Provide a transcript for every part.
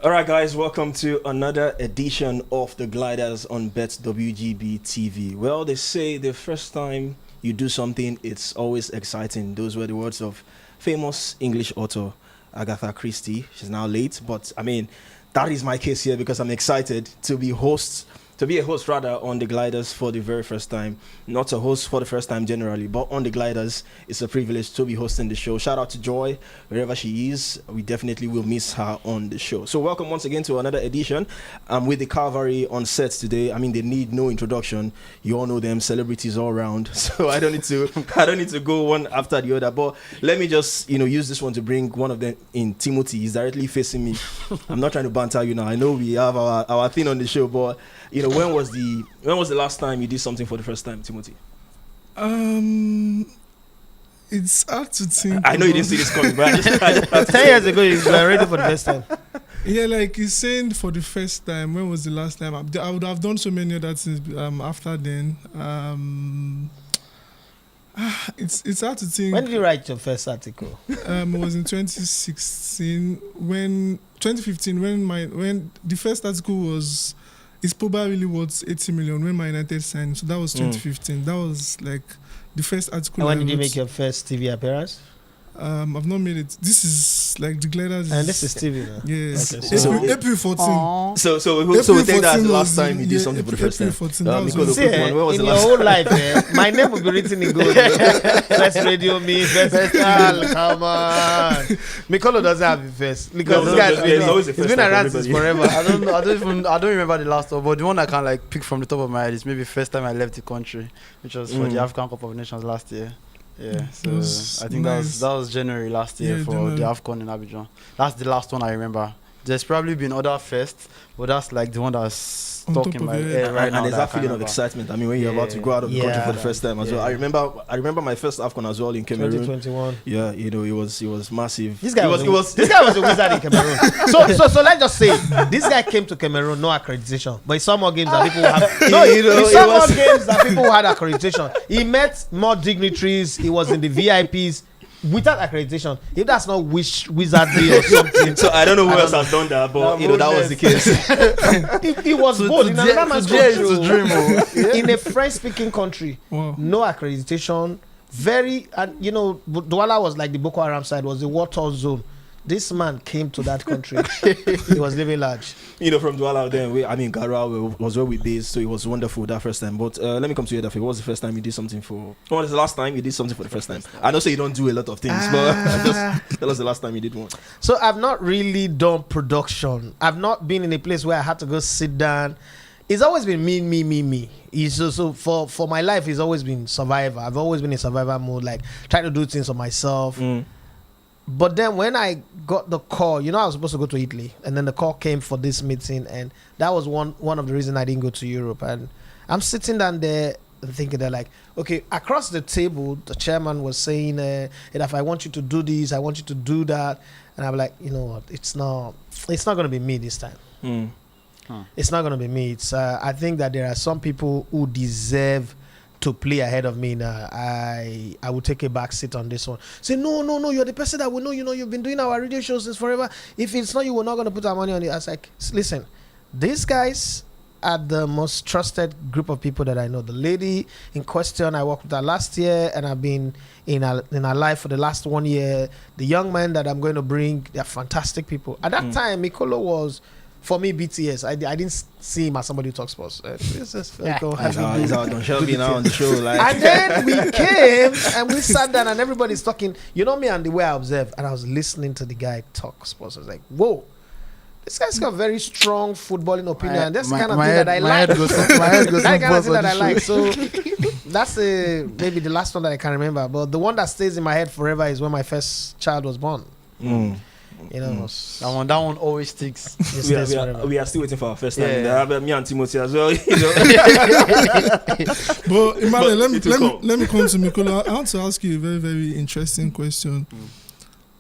All right, guys, welcome to another edition of the Gliders on Bet WGB TV. Well, they say the first time you do something, it's always exciting. Those were the words of famous English author Agatha Christie. She's now late, but I mean, that is my case here because I'm excited to be a host rather on the Gliders for the very first time. Not a host for the first time generally, but on the Gliders, it's a privilege to be hosting the show. Shout out to Joy, wherever she is. We definitely will miss her on the show. So welcome once again to another edition. I'm with the Cavalry on set today. I mean, they need no introduction. You all know them, celebrities all around. So I don't need to go one after the other. But let me just use this one to bring one of them in. Timothy is directly facing me. I'm not trying to banter you now. I know we have our thing on the show, but when was the last time you did something for the first time, Timothy? It's hard to think. I know you didn't see this coming, but I just 10 years ago, you were ready for the first time. Yeah, like he's saying for the first time. When was the last time? I would have done so many other things after then. It's hard to think. When did you write your first article? It was in 2015 when the first article was. It's probably worth 80 million when Man United signed. So that was 2015. That was like the first article. And when did you make your first TV appearance? I've not made it. This is like the Gliders. And this is TV now. Yes. Okay, April 14. So we think that's the last time you did something for the first time. April 14. When was in the your last whole life, my name will be written in gold. First radio me, first come on. Mikolo doesn't have a first. Because this guy always a he's first been time around for since everybody. forever. I don't remember the last one, but the one I can like pick from the top of my head is maybe first time I left the country, which was for the African Cup of Nations last year. Yeah, so I think nice. that was January last year for January. the AFCON in Abidjan. That's the last one I remember. There's probably been other firsts, but that's like the one that's On stuck top in of my your head head. right now. And there's that I that feeling can't of remember. excitement. I mean, when you're about to go out of the country for the first time as well. I remember my first AFCON as well in Cameroon. 2021. Yeah, it was massive. This guy It was a wizard in Cameroon. So let's just say this guy came to Cameroon, no accreditation, but he saw more games than people who have. He saw more games than people who had accreditation. He met more dignitaries. He was in the VIPs without accreditation. If that's not wizardry or something, So I don't know who else has done that, but that was the case. he was bold in another man's Today country. is a dream. In a French-speaking country, Wow. no accreditation. And Douala was like the Boko Haram side, was the war-torn zone. This man came to that country. He was living large. From Douala then, Garua was where we based, so it was wonderful that first time. But let me come to you, Dafi. What was the first time you did something for? What was the last time you did something for the first time? I know, so you don't do a lot of things, but just tell us the last time you did one. So I've not really done production. I've not been in a place where I had to go sit down. It's always been me. So for my life, it's always been survivor. I've always been in survivor mode, like trying to do things for myself. But then when I got the call, I was supposed to go to Italy, and then the call came for this meeting, and that was one of the reasons I didn't go to Europe. And I'm sitting down there and thinking, they're like, okay, across the table, the chairman was saying that if I want you to do this, I want you to do that, and I'm like, you know what, it's not going to be me this time. It's not going to be me. It's I think that there are some people who deserve to play ahead of me now. I will take a back seat on this one. Say, no, you're the person that we know. You've been doing our radio shows since forever. If it's not you, we're not going to put our money on it. I was like, listen, these guys are the most trusted group of people that I know. The lady in question, I worked with her last year, and I've been in her life for the last 1 year. The young man that I'm going to bring, they're fantastic people. At that time, Mikolo was, for me, BTS. I didn't see him as somebody who talks sports. He's out on Shelby now on the show. And then we came and we sat down and everybody's talking. You know me and the way I observe, and I was listening to the guy talk sports. I was like, whoa, this guy's got very strong footballing opinion. That's the kind of thing that I like. That kind of thing that I like. So that's maybe the last one that I can remember. But the one that stays in my head forever is when my first child was born. That one always sticks. We are still waiting for our first time. Me and Timothy as well. But Emmanuel, let me come to Mikola. I want to ask you a very, very interesting question.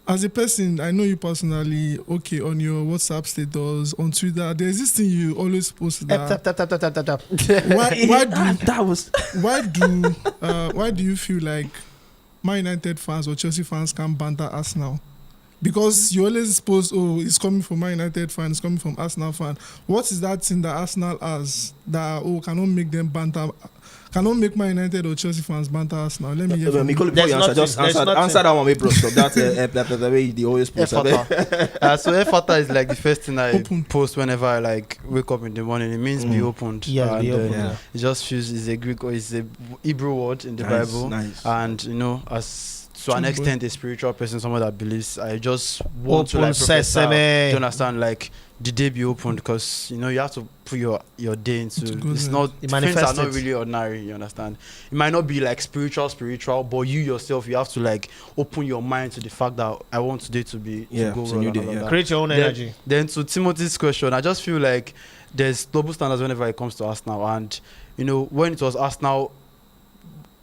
As a person, I know you personally, okay, on your WhatsApp status, on Twitter, there's this thing you always post that. Why do you feel like Man United fans or Chelsea fans can banter Arsenal? because you always suppose, oh, it's coming from Man United fan, it's coming from Arsenal fan. What is that thing that Arsenal has that cannot make them banter? Cannot make Man United or Chelsea fans banter Arsenal? Let me hear from you. Before you answer, just answer that one, bro. Stop that the way they always post. So Efata is like the first thing I post whenever I like wake up in the morning. It means be opened. Yeah, be opened. It just feels it's a Greek or it's a Hebrew word in the Bible. Nice. And you know, as to an extent, a spiritual person, someone that believes, I just want to like professor, you understand, like the day be opened, because you know you have to put your day into. It's not things are not really ordinary. You understand? It might not be like spiritual, but you yourself, you have to like open your mind to the fact that I want today to be to go well. Create your own energy. Then to Timothy's question, I just feel like there's double standards whenever it comes to Arsenal, and you know when it was Arsenal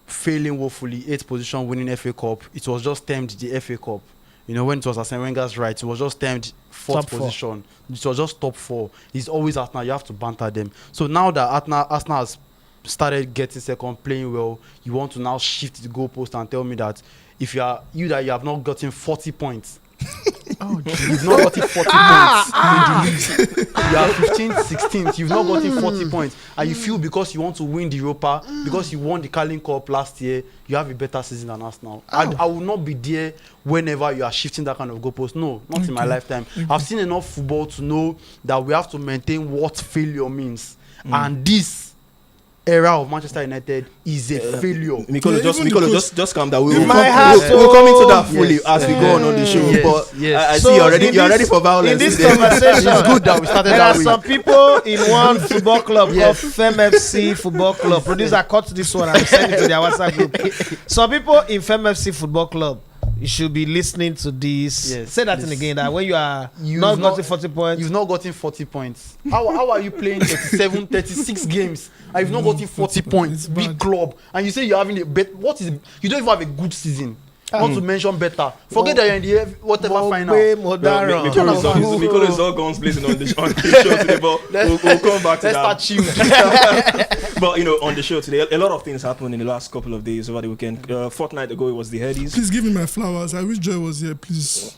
failing woefully, 8th position, winning FA Cup, it was just termed the FA Cup. You know, when it was Arsene Wenger's right, it was just termed 4th position. It was just top 4. It's always Arsenal. You have to banter them. So now that Arsenal has started getting second, playing well, you want to now shift the goalpost and tell me that if you have not gotten 40 points. You've not gotten 40 points in the league. You are 15th, 16th. You've not gotten 40 points, and you feel because you want to win the Europa, because you won the Carling Cup last year, you have a better season than Arsenal. I will not be there whenever you are shifting that kind of goalpost. No, not in my lifetime. I've seen enough football to know that we have to maintain what failure means, and this era of Manchester United is a failure. Mikolo, just calm down. We'll come into that fully as we go on the show. I see you're ready for violence. In this conversation, it's good that we started there that are way. some people in one football club called FEMFC Football Club. Producer, cut this one and send it to their WhatsApp group. Some people in FEMFC Football Club, you should be listening to this. Say that in again, that when you've not gotten 40 points. You've not gotten 40 points. How are you playing 37, 36 games and you've not gotten 40 points? Big club. And you say you're having a bet. You don't even have a good season. Not to mention better. Forget that you're in the whatever final. Mikolo is all guns blazing on the show today, but we'll come back to that. Let's start But you know, on the show today, a lot of things happened in the last couple of days over the weekend. Fortnight ago, it was the Headies. Please give me my flowers. I wish Joy was here, please.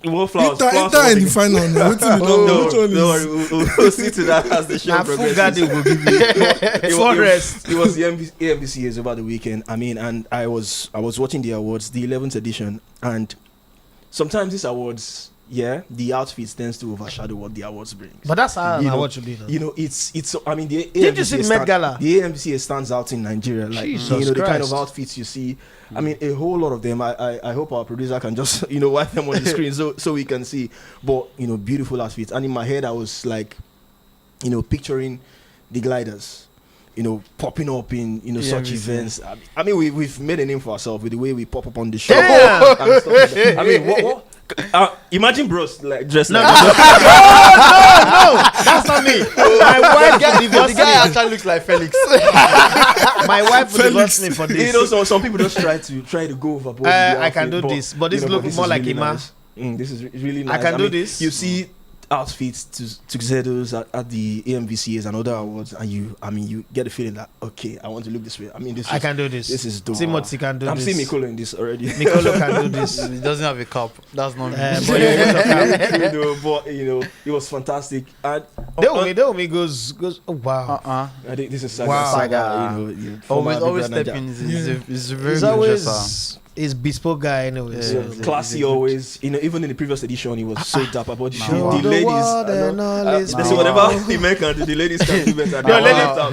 More flowers. Enter in the final. Don't worry, we'll see to that as the show progresses. It was the AMVCAs over the weekend. I mean, and I was watching the awards, the 11th edition, and sometimes these awards, the outfits tends to overshadow what the awards bring. But that's how an award should be. You know, it's. I mean, the did you see Met Gala? The AMVCA stands out in Nigeria. Like the kind of outfits you see. I mean, a whole lot of them. I hope our producer can just wipe them on the screen so we can see. But beautiful outfits. And in my head, I was like, picturing the Gliders, popping up in such events. I mean, we've made a name for ourselves with the way we pop up on the show. And stuff like that. I mean, what? Imagine bros like dressed like no, that's not me. My wife the guy actually looks like Felix. My wife would divorce me for this. Some people just try to go overboard. I can do this, but this look more like really Ima. Nice. This is really nice. I can do this. You see outfits to Zedos at the AMVCAs and other awards, and you get the feeling that I want to look this way. I mean, I can do this. This is dope. Timothy can do this. I'm seeing Mikolo in this already. Mikolo can do this. He doesn't have a cup. That's not me. But it was fantastic. And Deomi goes. Oh wow. I think this is Saga. Wow. Saga. Always step in. He's very good. Always. He's bespoke guy anyway. Classy always. Even in the previous edition, he was so dapper. But the ladies, they say whatever the men can do, the ladies can do better.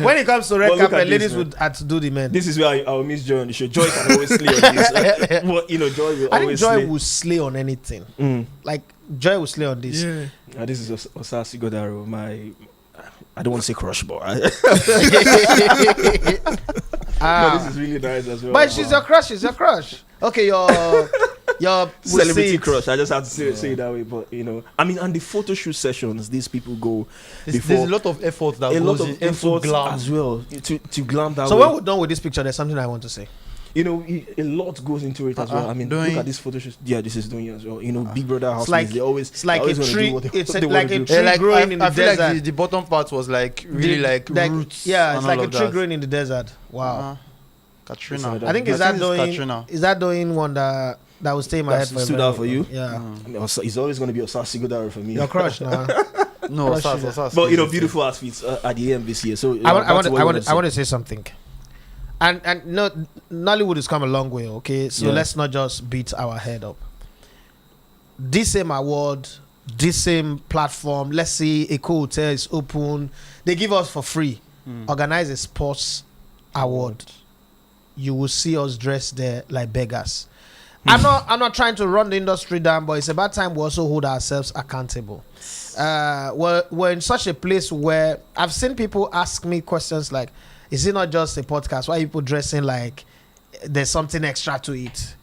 When it comes to red carpet, ladies would have to do the men. This is where I'll miss Joy on the show. Joy can always slay on this. But Joy will always slay. I think Joy will slay on anything. Like Joy will slay on this. Yeah. This is Osasi Godaro, I don't want to say crush, but no, this is really nice as well. But she's your crush. She's your crush. Okay, your celebrity crush. I just have to say it that way. But I mean, and the photo shoot sessions, these people go. There's a lot of effort that goes into glam as well to glam that. So when we're done with this picture, there's something I want to say. A lot goes into it as well. I mean, look at this photo shoot. Yeah, this is doing it as well. Big Brother house. They always. It's like a tree. It's like a tree like growing in the desert. Like the bottom part was like really like roots. Yeah, it's like a tree growing in the desert. Wow. Katrina. I think is that doing one that that will stay in my head for stood out for you. Yeah, It's always going to be Osasi Godaro for me. your crush now. No, Crush Osas. But beautiful outfits at the AMVCA. So I want to say something. And no, Nollywood has come a long way. Okay, so let's not just beat our head up. This same award, this same platform. Let's say a hotel is open. They give us for free. Organize a sports award. You will see us dressed there like beggars. I'm not trying to run the industry down, but it's about time we also hold ourselves accountable. We're in such a place where I've seen people ask me questions like, is it not just a podcast? Why are people dressing like there's something extra to it?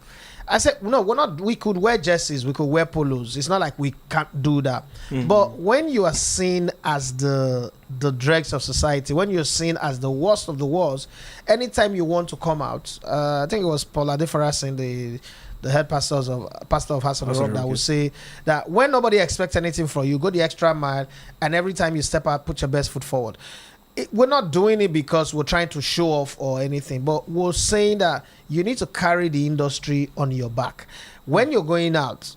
I said, no, we're not. We could wear jerseys, we could wear polos. It's not like we can't do that. But when you are seen as the dregs of society, when you're seen as the worst of the worst, anytime you want to come out, I think it was Paul Adefarasin, the head pastor of Hassan Rock, that would say that when nobody expects anything from you, go the extra mile, and every time you step out, put your best foot forward. We're not doing it because we're trying to show off or anything, but we're saying that you need to carry the industry on your back. When you're going out,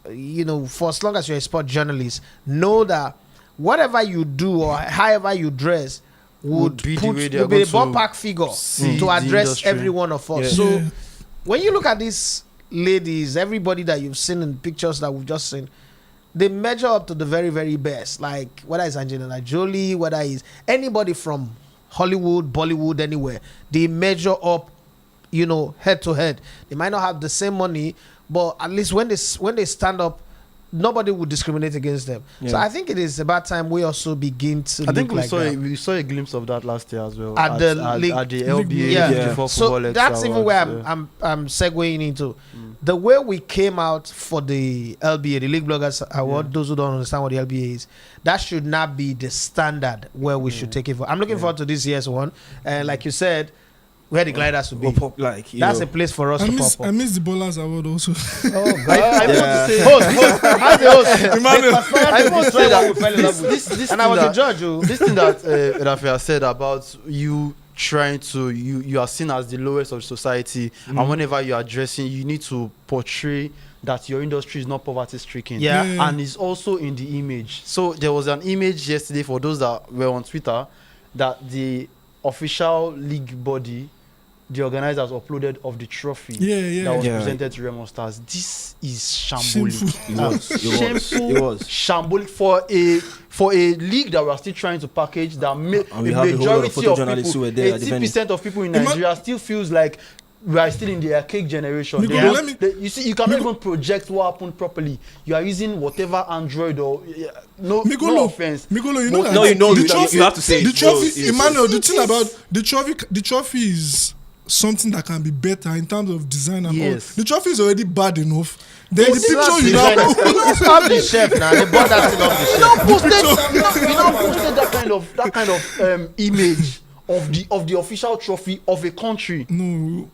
for as long as you're a sport journalist, know that whatever you do or however you dress would be a ballpark figure to address every one of us. So when you look at these ladies, everybody that you've seen in pictures that we've just seen, they measure up to the very, very best. Like whether it's Angelina Jolie, whether it's anybody from Hollywood, Bollywood, anywhere, they measure up, head to head. They might not have the same money, but at least when they stand up, nobody would discriminate against them. So I think it is about time we also begin to. I think we saw a glimpse of that last year as well at the LBA. Before so that's even where yeah. I'm segueing into. The way we came out for the LBA, the League Bloggers Award, those who don't understand what the LBA is, that should not be the standard where we should take it for. I'm looking forward to this year's one. And like you said, where the Gliders will be. That's a place for us to pop up. I miss the Bowlers Award also. Oh, God. I want to say, host. How's the host? I want to say that we fell in love with this. And I was the judge. This thing that Rafael said about you trying to, you are seen as the lowest of society, and whenever you are dressing, you need to portray that your industry is not poverty stricken. And it's also in the image. So there was an image yesterday for those that were on Twitter that the official league body, the organizers, uploaded of the trophy that was presented to Remo Stars. This is shambolic. It was shambolic for a league that we are still trying to package. That the majority of people, 80% of people in Nigeria still feels like we are still in the archaic generation. You see, you cannot even project what happened properly. You are using whatever Android or no offense. Migolo, you have to say the trophy. Emmanuel, the thing about the trophy is something that can be better in terms of design and all. The trophy is already bad enough. Then the picture you now it's not the chef now. They bought that thing off the chef. You don't posted that kind of image of the official trophy of a country. No.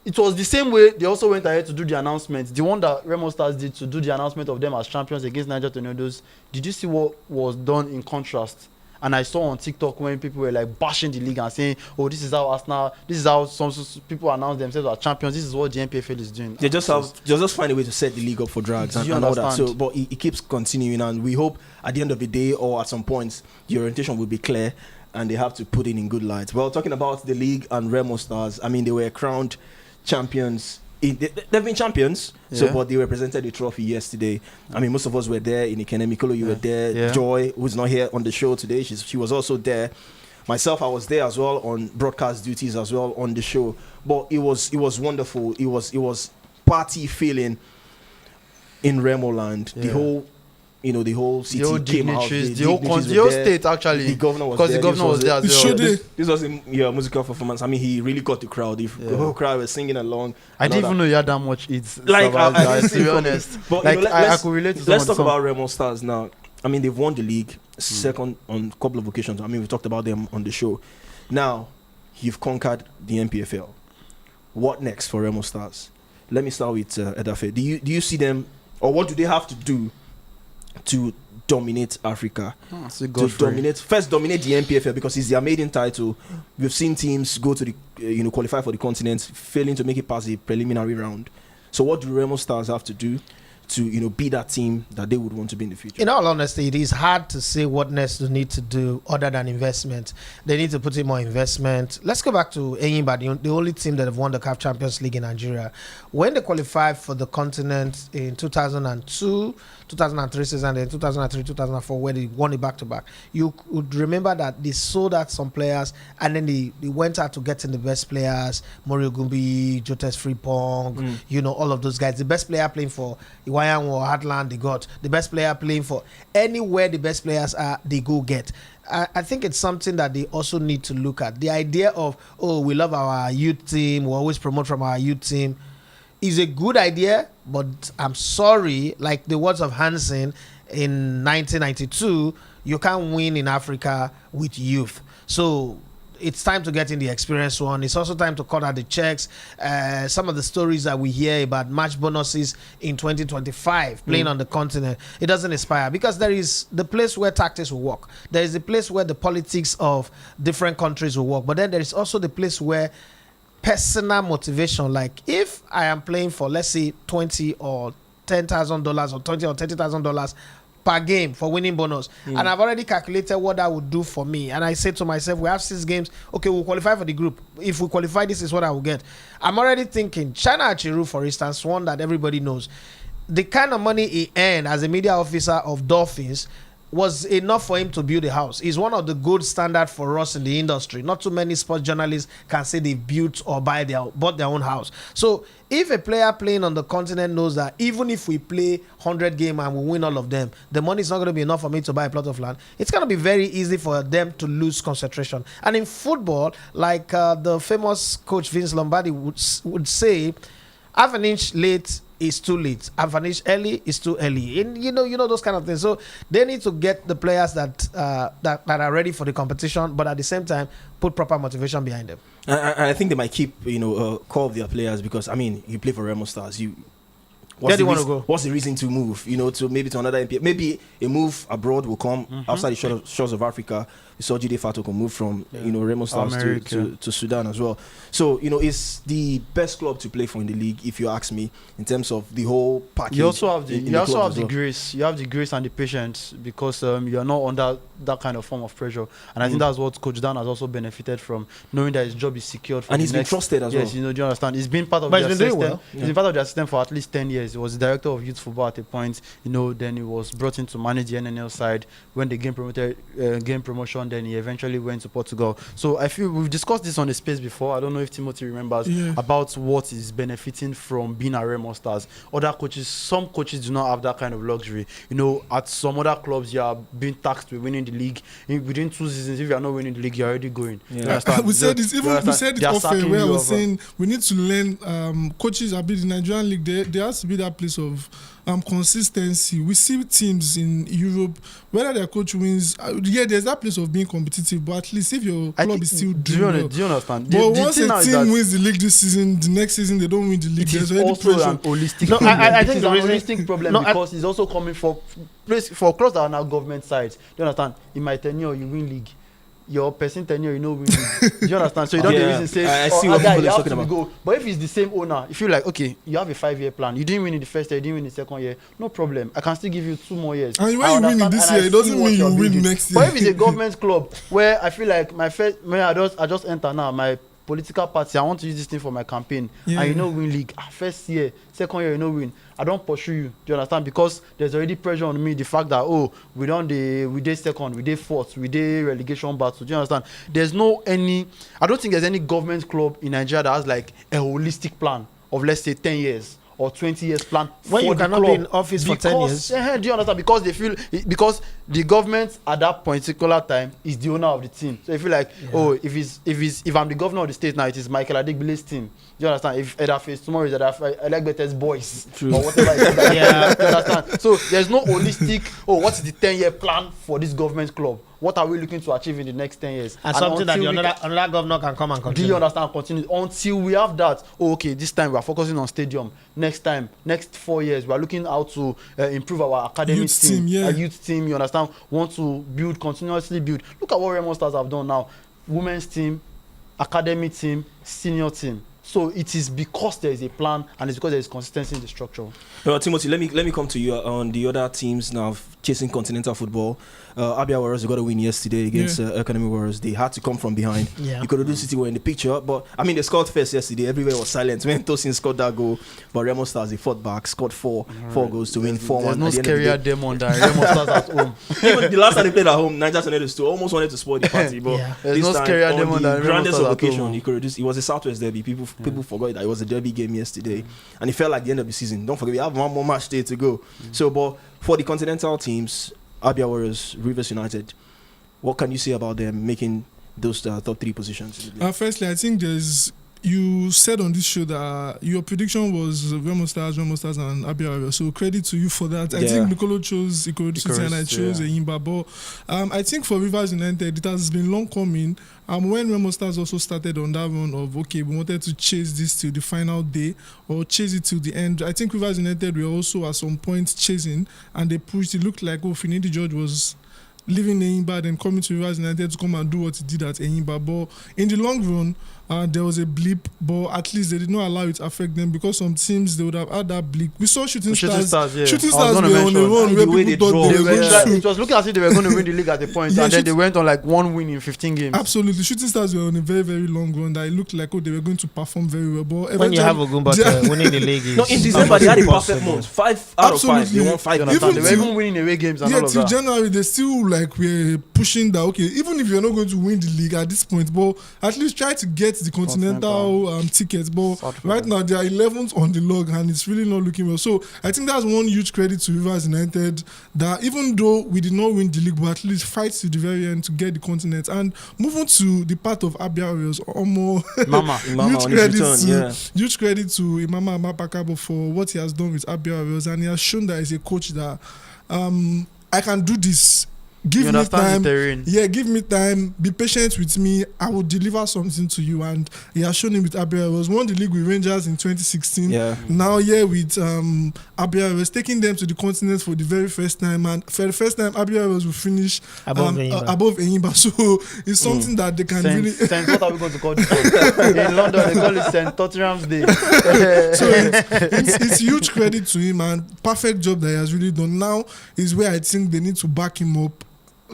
It was the same way they also went ahead to do the announcement. The one that Remo Stars did to do the announcement of them as champions against Niger Tornadoes. Did you see what was done in contrast? And I saw on TikTok when people were like bashing the league and saying, "Oh, this is how Arsenal, this is how some people announce themselves as champions. This is what the NPFL is doing." They just find a way to set the league up for drags and all that. So, but it keeps continuing, and we hope at the end of the day or at some points the orientation will be clear, and they have to put it in good light. Well, talking about the league and Remo Stars, I mean, they were crowned champions. They've been champions, but they represented the trophy yesterday. I mean, most of us were there in Ikenne. Mikolo, you were there. Joy, who's not here on the show today, she was also there. Myself, I was there as well on broadcast duties as well on the show. But it was wonderful. It was party feeling in Remo land. The whole the whole city came out. The whole state actually. The governor was there. Because the governor was there as well. This was a musical performance. I mean, he really got the crowd. The whole crowd was singing along. I didn't even know you had that much. It's to be honest. But I could relate to. Let's talk about Remo Stars now. I mean, they've won the league second on a couple of occasions. I mean, we talked about them on the show. Now, you've conquered the NPFL. What next for Remo Stars? Let me start with Edafe. Do you see them, or what do they have to do to dominate Africa? Dominate the NPFL, because it's their maiden title. We've seen teams go to the qualify for the continent, failing to make it past the preliminary round. So what do Remo Stars have to do to be that team that they would want to be in the future? In all honesty, it is hard to say what next they need to do other than investment. They need to put in more investment. Let's go back to Eyimba, the only team that have won the CAF Champions League in Nigeria. When they qualified for the continent in 2002, 2003 season, then 2003, 2004, where they won it back-to-back, you would remember that they sold out some players, and then they went out to getting the best players, Mario Gumbi, Jotes Frimpong, all of those guys. The best player playing for Iwayan or Heartland, they got. The best player playing for anywhere the best players are, they go get. I think it's something that they also need to look at. The idea of, we love our youth team, we always promote from our youth team, is a good idea, but I'm sorry, like the words of Hansen in 1992, you can't win in Africa with youth. So it's time to get in the experienced one. It's also time to cut out the checks. Some of the stories that we hear about match bonuses in 2025 playing on the continent, it doesn't inspire, because there is the place where tactics will work. There is the place where the politics of different countries will work. But then there is also the place where personal motivation, like if I am playing for, let's say, $20 or $10,000 or $20 or $30,000 per game for winning bonus, and I've already calculated what that would do for me, and I say to myself, we have 6 games, okay, we'll qualify for the group. If we qualify, this is what I will get. I'm already thinking China Achiru, for instance, one that everybody knows, the kind of money he earned as a media officer of Dolphins was enough for him to build a house. It's one of the gold standard for us in the industry. Not too many sports journalists can say they built or bought their own house. So if a player playing on the continent knows that even if we play 100 games and we win all of them, the money is not going to be enough for me to buy a plot of land, it's going to be very easy for them to lose concentration. And in football, like the famous coach Vince Lombardi would say, half an inch late is too late. Half an inch early is too early. And you know those kind of things. So they need to get the players that are ready for the competition, but at the same time put proper motivation behind them. I think they might keep call of their players, because you play for Remo Stars. Where do you want to go? What's the reason to move? To another NPFL. Maybe a move abroad will come outside the shores of Africa. We saw Jide Fato can move from Remo Stars to Sudan as well. So it's the best club to play for in the league, if you ask me, in terms of the whole package. You also have the grace. You have the grace and the patience, because you are not under that kind of form of pressure. And I think that's what Coach Dan has also benefited from, knowing that his job is secured. For and he's been trusted as well. Yes, do you understand? He's been part of their system. He's been part of their system for at least 10 years. He was the director of youth football at a point. Then he was brought in to manage the NNL side. When they gained promotion, then he eventually went to Portugal. So I feel we've discussed this on the space before. I don't know if Timothy remembers about what is benefiting from being at Remo Stars. Some coaches do not have that kind of luxury. At some other clubs, you are being taxed with winning the league. Within 2 seasons, if you are not winning the league, you're already going. We said it off air, where I was saying we need to learn. Coaches are in the Nigerian league. There has to be that place of consistency. We see teams in Europe, whether their coach wins, there's that place of being competitive, but at least if your club is still doing well. Do you understand? But once a team wins the league this season, the next season they don't win the league. There's already pressure. An holistic problem. I think it's an holistic problem, because it's also coming for clubs that are now government sides. Do you understand? In my tenure, you win league. Your person tenure, win league. Do you understand? So you don't reason say, I see what people are talking about. Go. But if it's the same owner, if you like, okay, you have a 5-year plan, you didn't win in the first year, you didn't win in the second year, no problem. I can still give you 2 more years. And when you win in this year, it doesn't mean you win next year. But if it's a government club where I feel like I just enter now, my political party, I want to use this thing for my campaign, and win league, first year, second year, win, I don't pursue you. Do you understand? Because there's already pressure on me. The fact that we did second, we did fourth, we did relegation battle. Do you understand? I don't think there's any government club in Nigeria that has like a holistic plan of, let's say, 10 years or 20 years plan when you cannot be in office for 10 years. Do you understand? Because they feel the government at that particular time is the owner of the team. So they feel like, if I'm the governor of the state now, it is Michael Adigbile's team. Do you understand? If Edaface tomorrow is Elegbete's boys or whatever. Do you understand? So there's no holistic. What's the 10-year plan for this government club? What are we looking to achieve in the next 10 years? And something that another governor can come and continue. Do you understand? Continue until we have that. This time we are focusing on stadium. Next 4 years, we are looking how to improve our academic team, our youth team. You understand? Want to continuously build. Look at what Remo Stars have done now. Women's team, academy team, senior team. So it is because there is a plan and it's because there is consistency in the structure. Well, Timothy, let me come to you on the other teams now chasing continental football. Abia Warriors got a win yesterday against Ikenne Warriors. They had to come from behind. Yeah. Ikorodu City were in the picture, but I mean they scored first yesterday. Everywhere was silent when Tosin scored that goal. But Remo Stars they fought back, scored four goals to win 4-1. There's no scarier demon than Remo Stars at home. Even the last time they played at home, Niger Tornadoes too almost wanted to spoil the party, but There's this no time scarier on demon the than Remo grandest Stars of at occasion, home. it was a Southwest derby. People forgot that it was a derby game yesterday, and it felt like the end of the season. Don't forget we have one more match day to go. So, but for the continental teams, Abia Warriors, Rivers United, what can you say about them making those top 3 positions? Firstly, I think you said on this show that your prediction was Remo Stars, and Abia Warriors. So credit to you for that. I think Mikolo chose Ikorodu City and I chose Eyimba. But I think for Rivers United, it has been long coming. When Remo Stars also started on that run of, okay, we wanted to chase this till the final day or chase it till the end. I think Rivers United were also at some point chasing and they pushed. It looked like, Finidi George was leaving Eyimba and coming to Rivers United to come and do what he did at Eyimba. But in the long run, there was a blip, but at least they did not allow it to affect them because some teams they would have had that blip. We saw Shooting Stars. Shooting Stars were on a run where people thought they were going to. It was looking as if they were going to win the league at a point, and then they went on like 1 win in 15 games. Absolutely, Shooting Stars were on a very, very long run that it looked like they were going to perform very well. But when you have a good winning the league is no, in December they had a perfect month. 5 out of 5. They won 5 They were even winning away games and all of till that. January they still were pushing that, okay, even if you're not going to win the league at this point, but at least try to get the Continental tickets. But right now they are 11th on the log and it's really not looking well. So I think that's one huge credit to Rivers United, that even though we did not win the league, but at least fight to the very end to get the continent. And moving to the part of Abia Warriors, huge credit to Imama Amapakabo for what he has done with Abia Warriors, and he has shown that he's a coach that I can do this. Give me time. Give me time. Be patient with me. I will deliver something to you. And he has shown it with Abia Warriors. Won the league with Rangers in 2016. Yeah. Now with Abia Warriors, taking them to the continent for the very first time. And for the first time, Abia Warriors will finish above Eyimba. So it's something that they can really. Saint, what are we going to call this? In London, they call it St. Tottenham's Day. So it's huge credit to him and perfect job that he has really done. Now is where I think they need to back him up.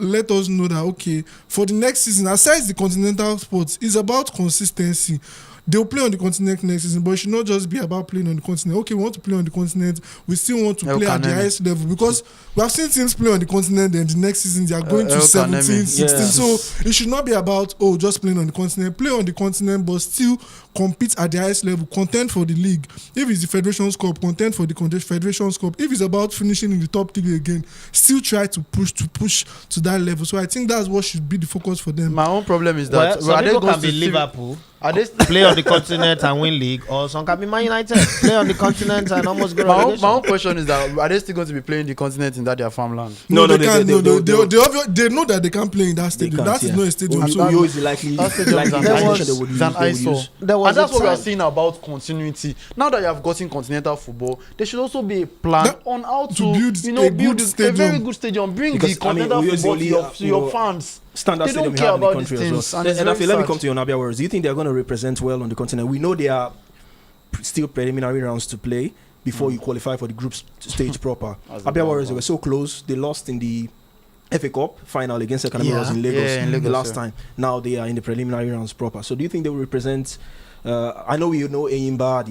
Let us know that, okay, for the next season, aside the continental sports, it's about consistency. They'll play on the continent next season, but it should not just be about playing on the continent. Okay, we want to play on the continent. We still want to play at the highest level because we have seen teams play on the continent and the next season they are going to 17, 16. So it should not be about, just playing on the continent. Play on the continent, but still compete at the highest level, contend for the league. If it's the Federation's Cup, contend for the Federation's Cup. If it's about finishing in the top 3 again, still try to push to that level. So I think that's what should be the focus for them. My own problem is that some people can be Liverpool, play on the continent and win league, or some can be Man United, play on the continent and almost go relegation. My own question is that are they still going to be playing the continent in that their farmland? No, they can't. They know that they can't play in that stadium. That is not a stadium. So you is likely an eyesore. And that's what we are saying about continuity. Now that you have gotten continental football, there should also be a plan on how to build a very good stadium. Bring the continental football to your fans. Standard stadium we have in the country as well. And let me come to you on Abia Warriors. Do you think they're going to represent well on the continent? We know they are still preliminary rounds to play before you qualify for the group stage proper. Abia Warriors, they were so close. They lost in the FA Cup final against Ikenne Warriors in Lagos the last time. Now they are in the preliminary rounds proper. So do you think they will represent? I know Eyimba,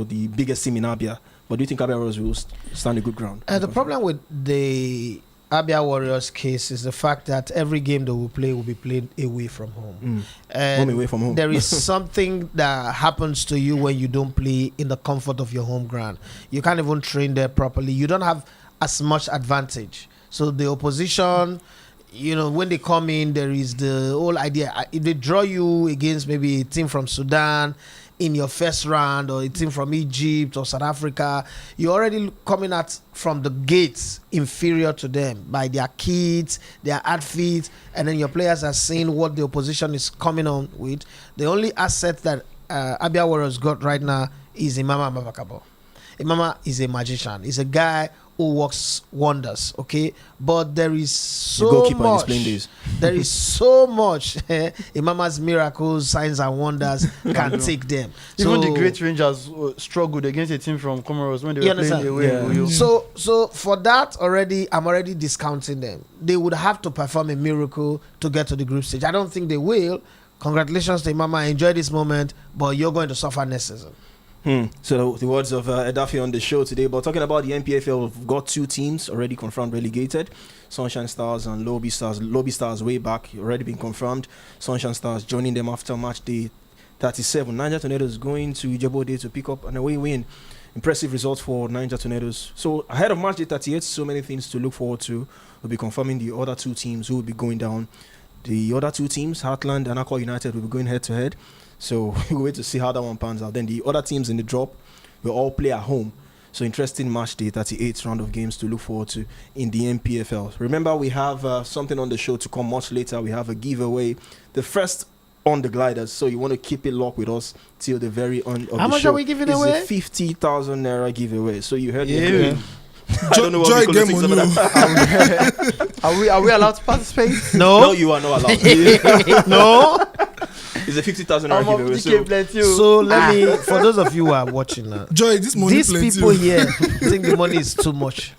the biggest team in Abia, but do you think Abia Warriors will stand a good ground? The problem with the Abia Warriors case is the fact that every game they will play will be played away from home. Home away from home. There is something that happens to you when you don't play in the comfort of your home ground. You can't even train there properly. You don't have as much advantage. So the opposition, when they come in, there is the whole idea. If they draw you against maybe a team from Sudan in your first round, or a team from Egypt or South Africa, you're already coming at from the gates inferior to them by their kits, their outfits, and then your players are seeing what the opposition is coming on with. The only asset that Abia Warriors got right now is Imama Amapakabo. Imama is a magician. He's a guy who works wonders, okay? But there is so goalkeeper in his much. playing days. There is so much. Imama's miracles, signs and wonders can take them. Even the So- great Rangers struggled against a team from Comoros when they You were playing understand? away. Yeah. in Uyo. So for that already, I'm already discounting them. They would have to perform a miracle to get to the group stage. I don't think they will. Congratulations to Imama. Enjoy this moment, but you're going to suffer next season. So the words of Edafi on the show today. But talking about the NPFL, we've got 2 teams already confirmed relegated: Sunshine Stars and Lobby Stars. Lobby Stars way back already been confirmed. Sunshine Stars joining them after match day 37. Niger Tornadoes going to Ijebode to pick up an away win. Impressive results for Niger Tornadoes. So ahead of match day 38, so many things to look forward to. We'll be confirming the other 2 teams who will be going down. The other 2 teams, Heartland and Aqua United, will be going head to head. So we'll wait to see how that one pans out. Then the other teams in the drop will all play at home. So interesting match day 38 round of games to look forward to in the NPFL. Remember, we have something on the show to come much later. We have a giveaway, the first on the Gliders. So you want to keep it locked with us till the very end of the show. How much are we giving away? It's a 50,000 naira giveaway. So you heard Yeah. me. I don't know what Joy we call it, game some of on that. Are we allowed to participate? No, you are not allowed. No. It's a 50,000 I'm naira up giveaway. DK So plenty. So let me, for those of you who are watching now, Joy, this money these plenty. people here think the money is too much,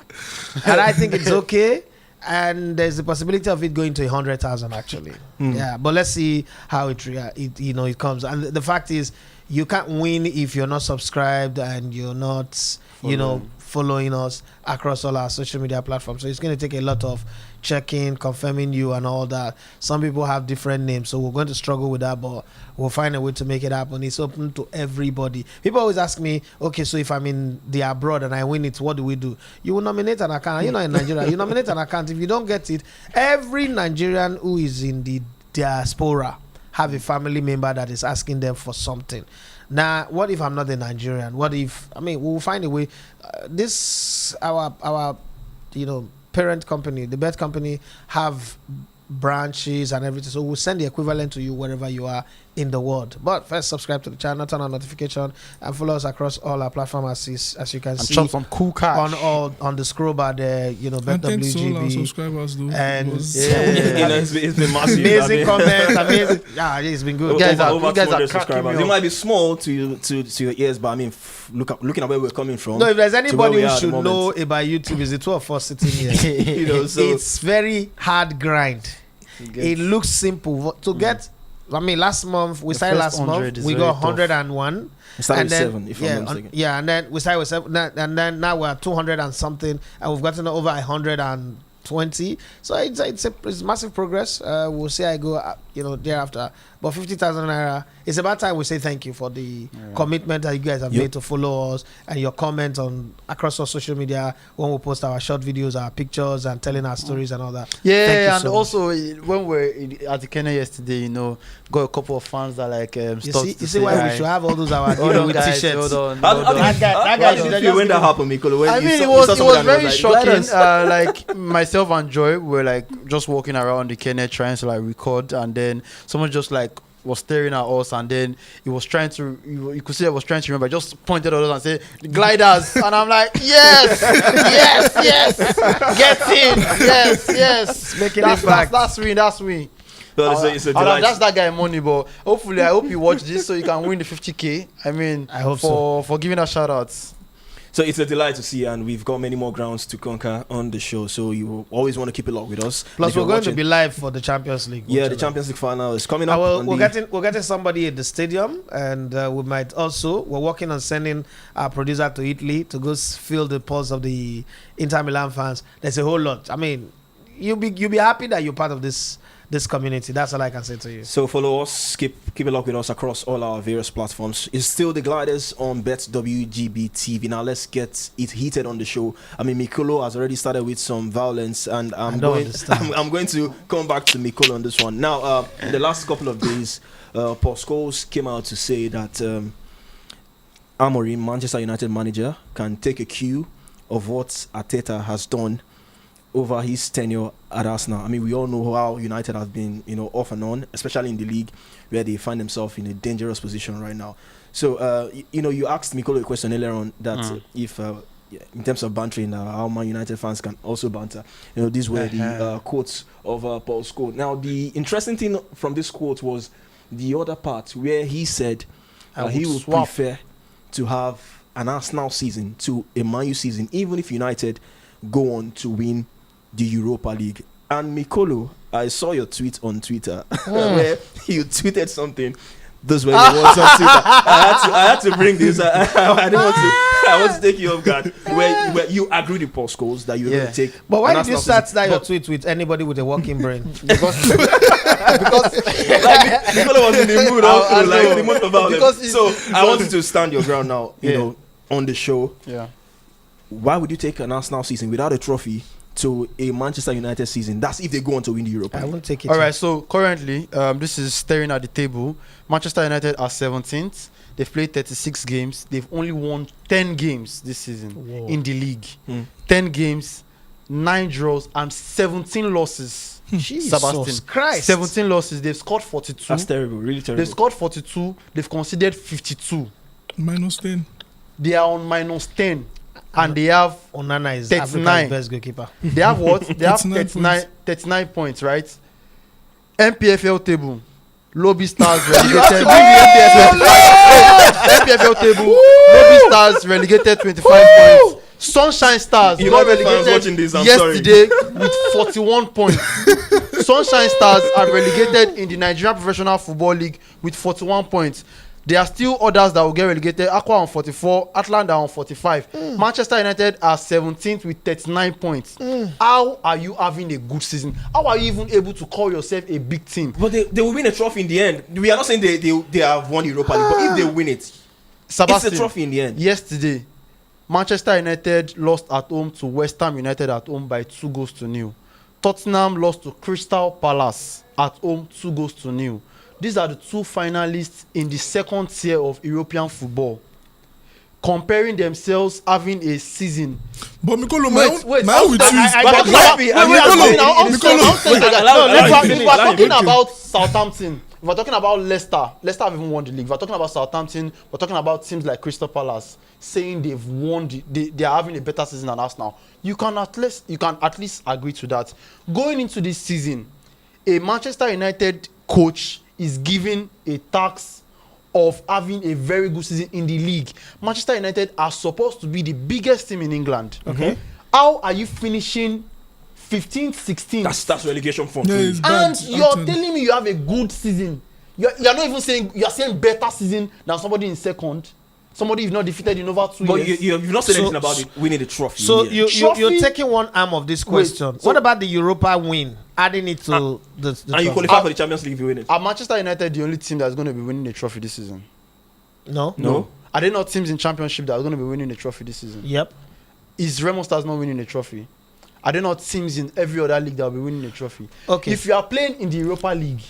and I think it's okay. And there's the possibility of it going to 100,000 actually. Yeah, but let's see how it comes. And the fact is, you can't win if you're not subscribed and you're not, following us across all our social media platforms. So it's going to take a lot of checking, confirming you and all that. Some people have different names, so we're going to struggle with that, but we'll find a way to make it happen. It's open to everybody. People always ask me, okay, so if I'm in the abroad and I win it, what do we do? You will nominate an account. You're not in Nigeria. You nominate an account. If you don't get it, every Nigerian who is in the diaspora have a family member that is asking them for something. Now, what if I'm not a Nigerian? What if, we'll find a way. Our parent company, the bet company, have branches and everything. So we'll send the equivalent to you wherever you are in the world. But first, subscribe to the channel, turn on notification, and follow us across all our platforms as you can And see chop some cool cash. on the scroll bar there. Bet And thanks to all our WGB. subscribers, though. And it's been massive. amazing comments, amazing. Yeah, it's been good. You guys are- over you guys are 200 cracking subscribers. me It up. might be small to your ears, but looking at where we're coming from. No, if there's where anybody we who are at the should know moment. about YouTube, it's the two of us sitting here. So It's very hard grind. It looks simple to get. Last month we The started. first Last 100 month is we very got tough. 101. we started And with then 7, if I'm not mistaken. and then we started with 7, and then now we're at 200 and something, and we've gotten over 120. So it's massive progress. We'll see how I go, thereafter. But 50,000 naira. It's about time we say thank you for the commitment that you guys have Yep. made to follow us and your comments on across our social media when we post our short videos, our pictures, and telling our stories and all that. Thank you Yeah, and so much. also when we're at Ikenne yesterday, got a couple of fans that You stopped see, to you say see why we hi. should have all those our Hold on, with guys, t-shirts. hold on, How hold did on. you feel when that happened, Mikolo? When I you mean, saw- it you was saw it someone was that very shocking. Gliders. Myself and Joy were just walking around the Ikenne trying to record, and then someone just was staring at us, and then he was trying to. You could see I was trying to remember. Just pointed at us and said Gliders, and I'm like, yes, yes, get in, yes. Making it back. That's me. So it's a I'll delight. dash that guy money, but hopefully, I hope you watch this so you can win the 50K. I hope for giving us shout outs. So it's a delight to see, and we've got many more grounds to conquer on the show. So you always want to keep it locked with us. Plus, If you're we're going to watching- be live for the Champions League. Yeah, which the is- Champions League final is coming up. We're getting somebody at the stadium, and we might also. We're working on sending our producer to Italy to go feel the pulse of the Inter Milan fans. There's a whole lot. You'll be happy that you're part of this community. That's all I can say to you. So follow us, keep it locked with us across all our various platforms. It's still the Gliders on Bet WGB TV. Now let's get it heated on the show. Mikolo has already started with some violence, and I'm going to come back to Mikolo on this one. Now, in the last couple of days, Paul Scholes came out to say that Amorim, Manchester United manager, can take a cue of what Arteta has done over his tenure at Arsenal. We all know how United have been, off and on, especially in the league, where they find themselves in a dangerous position right now. So, you asked Mikolo a question earlier on that if in terms of bantering, how Man United fans can also banter. These were the quotes of Paul Scholes. Now, the interesting thing from this quote was the other part where he said he would prefer to have an Arsenal season to a Man U season, even if United go on to win the Europa League. And Mikolo, I saw your tweet on Twitter where you tweeted something. Those were the words on Twitter. I had to bring this. I didn't want to. I want to take you off guard. Where you agreed with Paul Scholes that you're going to take. But why did you start your tweet with anybody with a working brain? Because Nicola was in the mood also, like the month about it. So I wanted to stand your ground now. You know, on the show. Yeah. Why would you take an Arsenal season without a trophy to a Manchester United season? That's if they go on to win the Europa League. I won't take it. All right, so currently, this is staring at the table. Manchester United are 17th. They've played 36 games. They've only won 10 games this season in the league. 10 games, 9 draws, and 17 losses. Jesus Christ. 17 losses. They've scored 42. That's terrible, really terrible. They've scored 42. They've conceded 52. -10. They are on -10. And they have Onana is 39. Africa's best goalkeeper. They have what? They have 39 points, right? NPFL table. Lobby Stars relegated. NPFL table. Lobby Stars relegated 25 points. Sunshine Stars got relegated yesterday with 41 points. Sunshine Stars are relegated in the Nigerian Professional Football League with 41 points. There are still others that will get relegated. Aqua on 44, Atlanta on 45. Manchester United are 17th with 39 points. How are you having a good season? How are you even able to call yourself a big team? But they will win a trophy in the end. We are not saying they have won Europa League, but if they win it, Sebastian, it's a trophy in the end. Yesterday, Manchester United lost at home to West Ham United at home by 2-0. Tottenham lost to Crystal Palace at home 2-0. These are the two finalists in the second tier of European football, comparing themselves having a season. But Mikolo, Wait, if we're talking about Southampton. If we're talking about Leicester have even won the league. If we're talking about Southampton, we're talking about teams like Crystal Palace saying they've won. They are having a better season than Arsenal. You can at least agree to that. Going into this season, a Manchester United coach is given a task of having a very good season in the league. Manchester United are supposed to be the biggest team in England. Okay. How are you finishing 15th, 16th? That's relegation form. Yeah, And you're telling me you have a good season. You're not even saying you're saying better season than somebody in second. Somebody you've not defeated in over 2 years. But you've not said anything about it winning the trophy. So you're taking one arm of this question. What about the Europa win? Adding it to the and you qualify for the Champions League if you win it. Are Manchester United the only team that's going to be winning the trophy this season? No. Are they not teams in Championship that are going to be winning the trophy this season? Yep. Is Remo Stars not winning the trophy? Are they not teams in every other league that will be winning the trophy? Okay. If you are playing in the Europa League,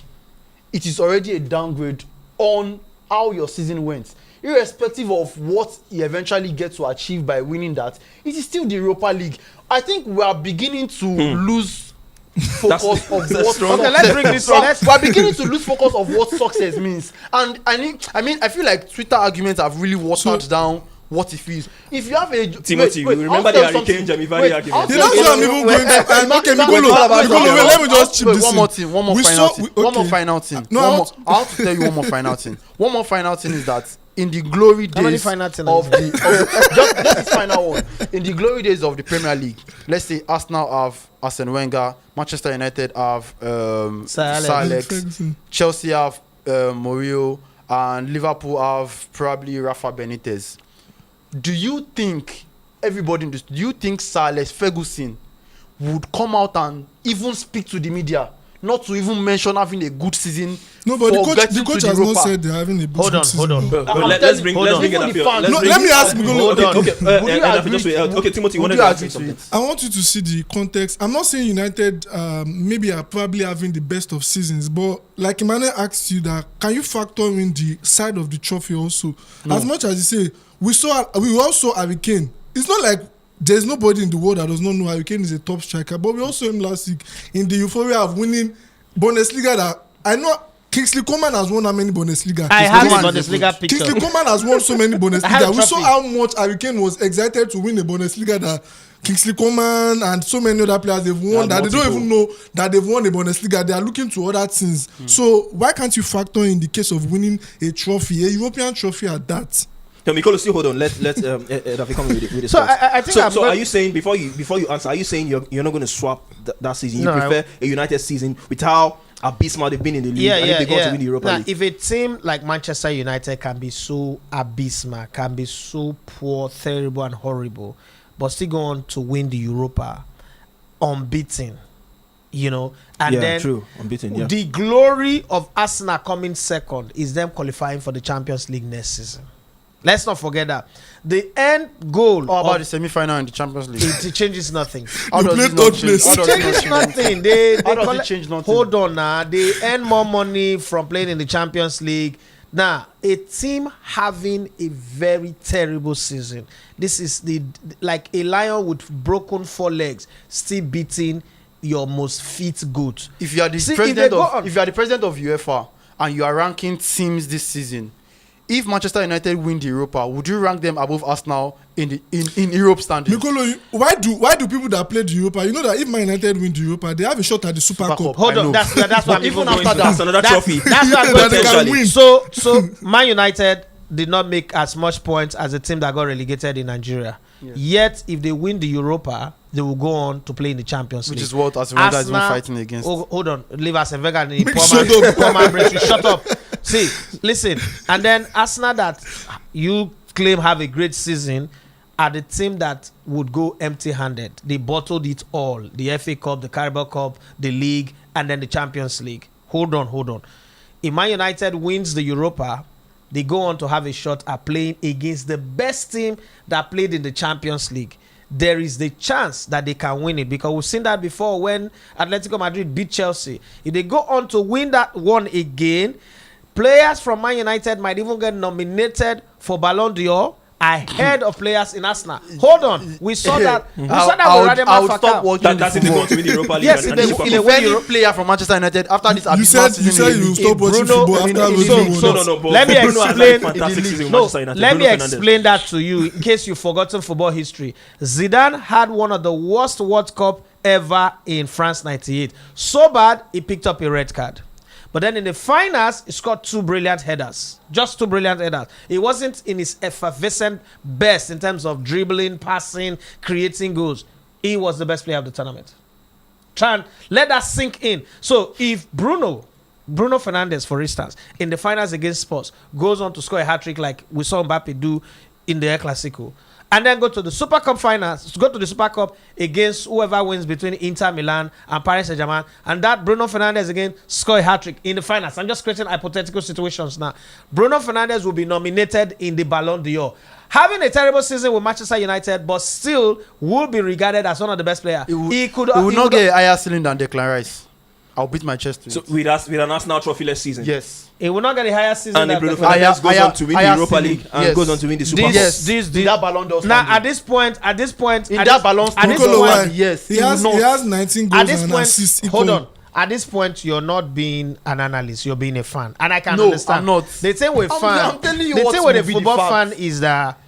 it is already a downgrade on how your season went. Irrespective of what you eventually get to achieve by winning that, it is still the Europa League. I think we are beginning to lose focus of what. Okay, let's bring this on. We are beginning to lose focus of what success means, and I feel like Twitter arguments have really watered down what it feels. If you have a Timothy, you remember the Ikenne Jamivali argument? That's what I'm even going to. Okay, Mikolo, let me just chip this one more thing. One more final thing. No, I have to tell you one more final thing. One more final thing is that in the glory days of just this final one, in the glory days of the Premier League, let's say Arsenal have Arsene Wenger, Manchester United have Sir Alex, Chelsea have Mourinho, and Liverpool have probably Rafa Benitez. Do you think do you think Sir Alex Ferguson would come out and even speak to the media, not to even mention having a good season? No, but the coach has not said they're having a good season. Hold on. Let's bring it up. Let me ask Mikolo. Okay, Timothy, would you agree to it? I want you to see the context. I'm not saying United maybe are probably having the best of seasons, but like Emmanuel asked you that, can you factor in the side of the trophy also? No. As much as you say, we also have Ikenne. It's not like there's nobody in the world that does not know Ikenne is a top striker, but we also saw him last week in the euphoria of winning Bundesliga. That I know Kingsley Coman has won how many Bundesliga? I have the Bundesliga picture. Kingsley Coman has won so many Bundesliga. We saw how much Ikenne was excited to win the Bundesliga that Kingsley Coman and so many other players they've won that they don't even know that they've won the Bundesliga. They are looking to other things. So why can't you factor in the case of winning a trophy, a European trophy at that? So Mikolo, still hold on. Let Daffy come with it. So I think so are you saying before you answer? Are you saying you're not going to swap that season? You prefer a United season with how abysmal they've been in the league, and if they go to win the Europa League? If a team like Manchester United can be so abysmal, can be so poor, terrible, and horrible, but still go on to win the Europa unbeaten, and then true, unbeaten. The glory of Arsenal coming second is them qualifying for the Champions League next season. Let's not forget that the end goal about the semi-final in the Champions League. It changes nothing. How does it not change? It changes nothing. How does it change nothing? Hold on now. They earn more money from playing in the Champions League. Now, a team having a very terrible season. This is like a lion with broken 4 legs still beating your most fit goat. If you are the president of UEFA and you are ranking teams this season, if Manchester United win the Europa, would you rank them above Arsenal in Europe standings? Nicolo, why do people that play the Europa, you know that if Man United win the Europa, they have a shot at the Super Cup. Hold on, that's what I'm even after that's another trophy. That's what I'm going they can win. So Man United did not make as much points as the team that got relegated in Nigeria. Yes. Yet, if they win the Europa, they will go on to play in the Champions League. Which is what Arsene Wenger is even fighting against. Hold on, leave Arsene Wenger in poor man brace. Shut up. See, listen, and then Arsenal that you claim have a great season are the team that would go empty-handed. They bottled it all: the FA Cup, the Carabao Cup, the League, and then the Champions League. Hold on. If Man United wins the Europa, they go on to have a shot at playing against the best team that played in the Champions League. There is the chance that they can win it, because we've seen that before when Atletico Madrid beat Chelsea. If they go on to win that one again, players from Man United might even get nominated for Ballon d'Or ahead of players in Arsenal. Hold on, we saw that. We saw that with I would stop watching. That's if they go to win the Europa League. Yes, and if any player from Manchester United after this, you said you stop watching football after losing. No. Let me explain. Let me Bruno explain that to you in case you've forgotten football history. Zidane had one of the worst World Cup ever in France '98. So bad he picked up a red card. But then in the finals, he scored 2 brilliant headers. Just 2 brilliant headers. He wasn't in his effervescent best in terms of dribbling, passing, creating goals. He was the best player of the tournament. Try and let that sink in. So if Bruno Fernandes, for instance, in the finals against Spurs, goes on to score a hat-trick like we saw Mbappe do in the El Clasico, and then go to the Super Cup finals, go to the Super Cup against whoever wins between Inter Milan and Paris Saint-Germain, and that Bruno Fernandes again score a hat-trick in the finals. I'm just creating hypothetical situations now. Bruno Fernandes will be nominated in the Ballon d'Or. Having a terrible season with Manchester United, but still will be regarded as one of the best players. He will not get a higher ceiling than Declan Rice. I'll beat my chest to it. So with an Arsenal trophy-less season? Yes. He will not get a higher season. And Bruno Fernandes goes on to win the Europa League and goes on to win the Super Cup. Yes, that Ballon d'Or. Now at this point, in that Ballon d'Or, yes, he has 19 goals and assists. Hold on. At this point, you're not being an analyst; you're being a fan, and I can understand. I'm not. The thing with fan, I'm telling you, the thing with a football fan is that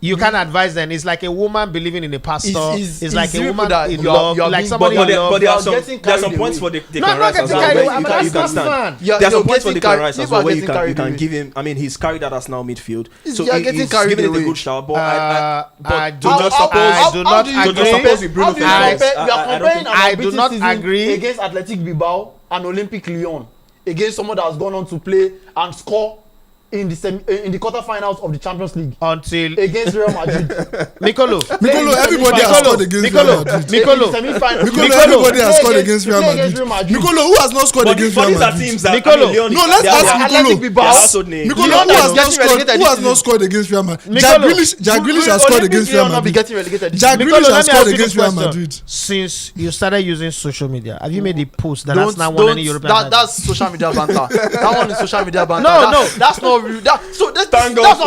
you can't advise them. It's like a woman believing in a pastor. It's like a woman in love. Like somebody in love. But there are some points for the Declan Rice as well. You can stand. There are some points for Declan Rice as well where you can give him. I mean, he's carried that Arsenal midfield, so he's giving it a good shout. But I do not agree against Athletic Bilbao and Olympique Lyon, against someone that has gone on to play and score in the quarterfinals of the Champions League until against Real Madrid. Mikolo, everybody has scored against Real Madrid. Mikolo, everybody has scored against Real Madrid. Mikolo, who has not scored against Real Madrid? Mikolo, no, let's ask Mikolo, who has not scored against Real Madrid? Jack Grealish has scored against Real Madrid. Jack Grealish has scored against Real Madrid. Since you started using social media, have you made a post that has not won any European? That's social media banter. That one is social media banter. No, that's not. That's what I'm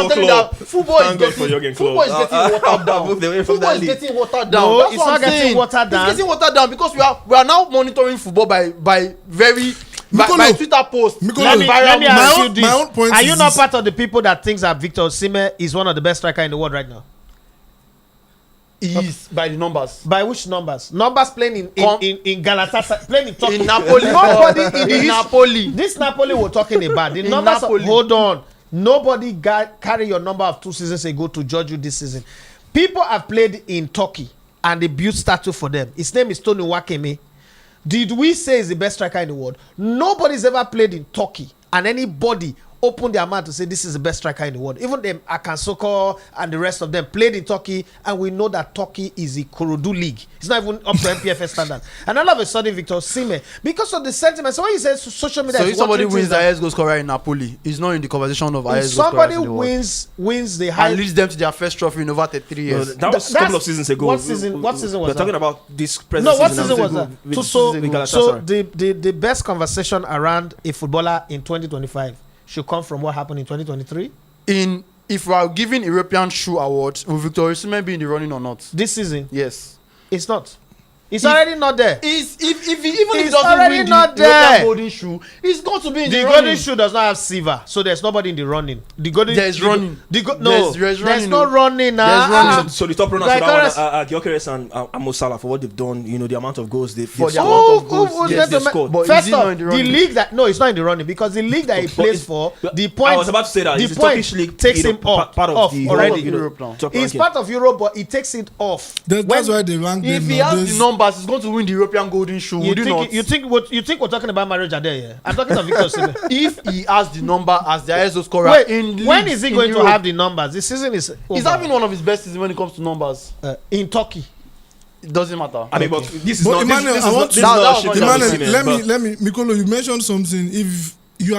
telling you. That football is getting watered down. Football is getting watered down. No, it's not getting watered down. It's getting watered down because we are now monitoring football by very My Twitter post. Let me ask you this. My own point Are is you not this. part of the people that thinks that Victor Osimhen is one of the best striker in the world right now? He is by the numbers. By which numbers? Numbers playing in Galatasaray, playing in Turkey. In Napoli. Nobody In Napoli. This Napoli we're talking about. The In numbers. Napoli. Hold on. Nobody carry your number of 2 seasons ago to judge you this season. People have played in Turkey and they built statue for them. His name is Tony Wakeme. Did we say he's the best striker in the world? Nobody's ever played in Turkey and anybody opened their mouth to say this is the best striker in the world. Even them Akan Soko and the rest of them played in Turkey, and we know that Turkey is the Korodu League. It's not even up to NPFL standard. And all of a sudden, Victor Osimhen, because of the sentiment. So when you say social media, So if somebody wins the highest goal scorer in Napoli, he's not in the conversation of highest goal scorer somebody in the world. wins the And highest. leads them to their first trophy in over 33 years. That was a couple of seasons ago. What season was We're that? talking about this present No, what season. season was With that? this So, season with so Galatasaray. the best conversation around a footballer in 2025 should come from what happened in 2023. If we are giving European Shoe Awards, will Victor Osimhen be in the running or not? This season, Yes. it's not. It's already not there. If he It's doesn't already win not the there. European Golden Shoe, he's going to be in the The running. golden shoe does not have silver, so there's nobody in the running. The golden There's running. No, There's there's running, no no. running There's now. running. So the top runners Like for that others- one are Gyökeres and Mo Salah for what they've done. You know, the amount of goals they've For the scored. amount of goals, who's yes, going they to ma- scored. But is First he not off, in the the running? league that no, it's not in the running because the league that he plays for, the point. I was about to say that the it's the point Turkish league takes you know, him off, part of off the already. you know, Europe now. top He's ranking. part of Europe, but he takes it off. That's When- why they rank them. If he now. has There's- the numbers, he's going to win the European Golden Shoe. Would you not? You think we're talking about marriage there? Yeah, I'm talking of Victor Osimhen. If he has the number as the highest goal scorer Wait, in when leagues is he in going Europe, to have the numbers? The season is He's over. having one of his best seasons when it comes to numbers. In Turkey. It doesn't matter. I mean, but this is But not. Emmanuel, this I is want not. to- This is not That a was shit my- on Emmanuel, Osimhen, let me, Mikolo, you mentioned something. If you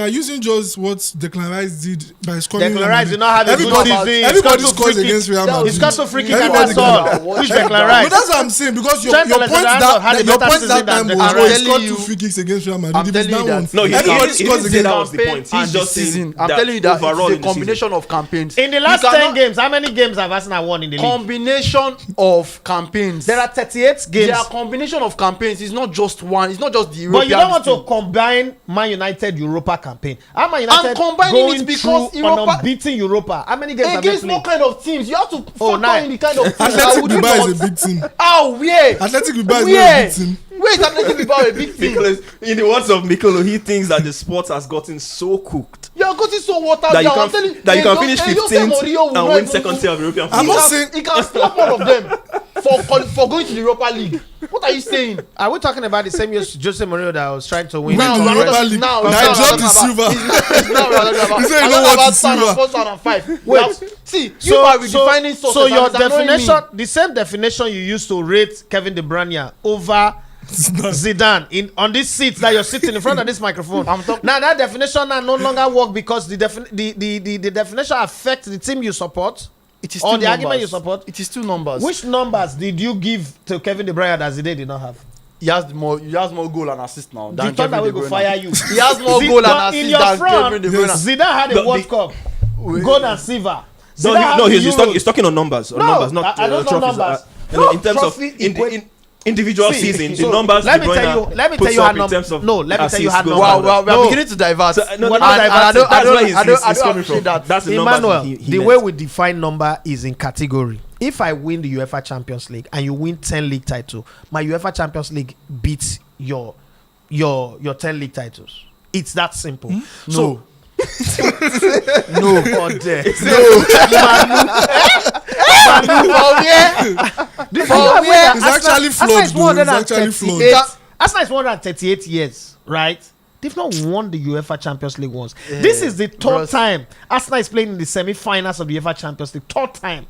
are using just what Declan Rice did by scoring, Declan Rice did not have a good everybody, season. everybody He's got scores two free against Real kicks. Madrid. He's got some free kick and Everybody that's all. got- Which But Declan But Rice? that's what I'm saying because your Trent point Alexander-Arnold had a your better point season that time than was Declan he Rice. scored I'm 2 free kicks against Real Madrid. I'm If it's telling you that one, that- No, he everybody didn't scores say against. that was the point. And He's the just saying season. I'm that telling you that overall it's in the the combination of campaigns. In the You last cannot- 10 games, how many games have Arsenal won in the league? Combination of campaigns. There are 38 games. There are combination of campaigns. It's not just one. It's not just the European. But you don't want to team. combine Man United Europa campaign. How Man United combining going it because through Europa- an unbeaten Europa? How many games have they Against played? what kind of teams? You have to Oh, factor nine. in the kind of teams. that Athletic would you Bilbao is not- a big team. How? Where? Athletic Bilbao is not Where? a big team. Wait, Athletic Bilbao a big team. Because in the words of Mikolo, he thinks that the sport has gotten so cooked You are getting so watered that you down. I'm can telling that you Jose- can finish Jose 15th Mourinho will and not win even second do- tier of European I'm football. not saying- He can slap all of them for going to the Europa League. What are you saying? Are we talking about the same Jose Mourinho that was trying to win? Now, we're Europa not- League. now, Now, now, drop the now, silver. Now we're talking about. He said he I'm don't talking want about the silver. 2005. Wait. See, you are redefining success. So your and it's annoying me. definition, the same definition you used to rate Kevin De Bruyne over Zidane on this seat that you're sitting in front of this microphone. Now that definition now no longer work because the definition affects the team you support. It is or two the argument numbers. you support. It is two numbers. Which numbers did you give to Kevin De Bruyne that Zidane did not have? He has more goal and assist now The than thought that Kevin we De go Bruyne. fire you. He has more goal and But in assist your than front, Kevin De Bruyne. Zidane had a No, World the- Cup, Wait. gold and silver. No, Zidane had the Euros. he's talking on numbers. On No, numbers, not I don't know trophies. numbers. You know, in terms Trophy of in equate- individual See, season, so the numbers. let me De Bruyne tell you- let me puts tell you up how in terms of no, let me tell you assists, how goals, numbers- and all that. We are No. beginning to divert. So, no, We're and not I diverting. don't- that's where he's I don't coming appreciate from. that. That's the numbers Emmanuel, he the meant. way we define number is in category. If I win the UEFA Champions League and you win 10 league titles, my UEFA Champions League beats your 10 league titles. It's that simple. So No. or there. It's actually flawed, though. It's actually flawed. Arsenal is 138 years, right? They've not won the UEFA Champions League once. This is the third time Arsenal is playing in the semi-finals of the UEFA Champions League. Third time.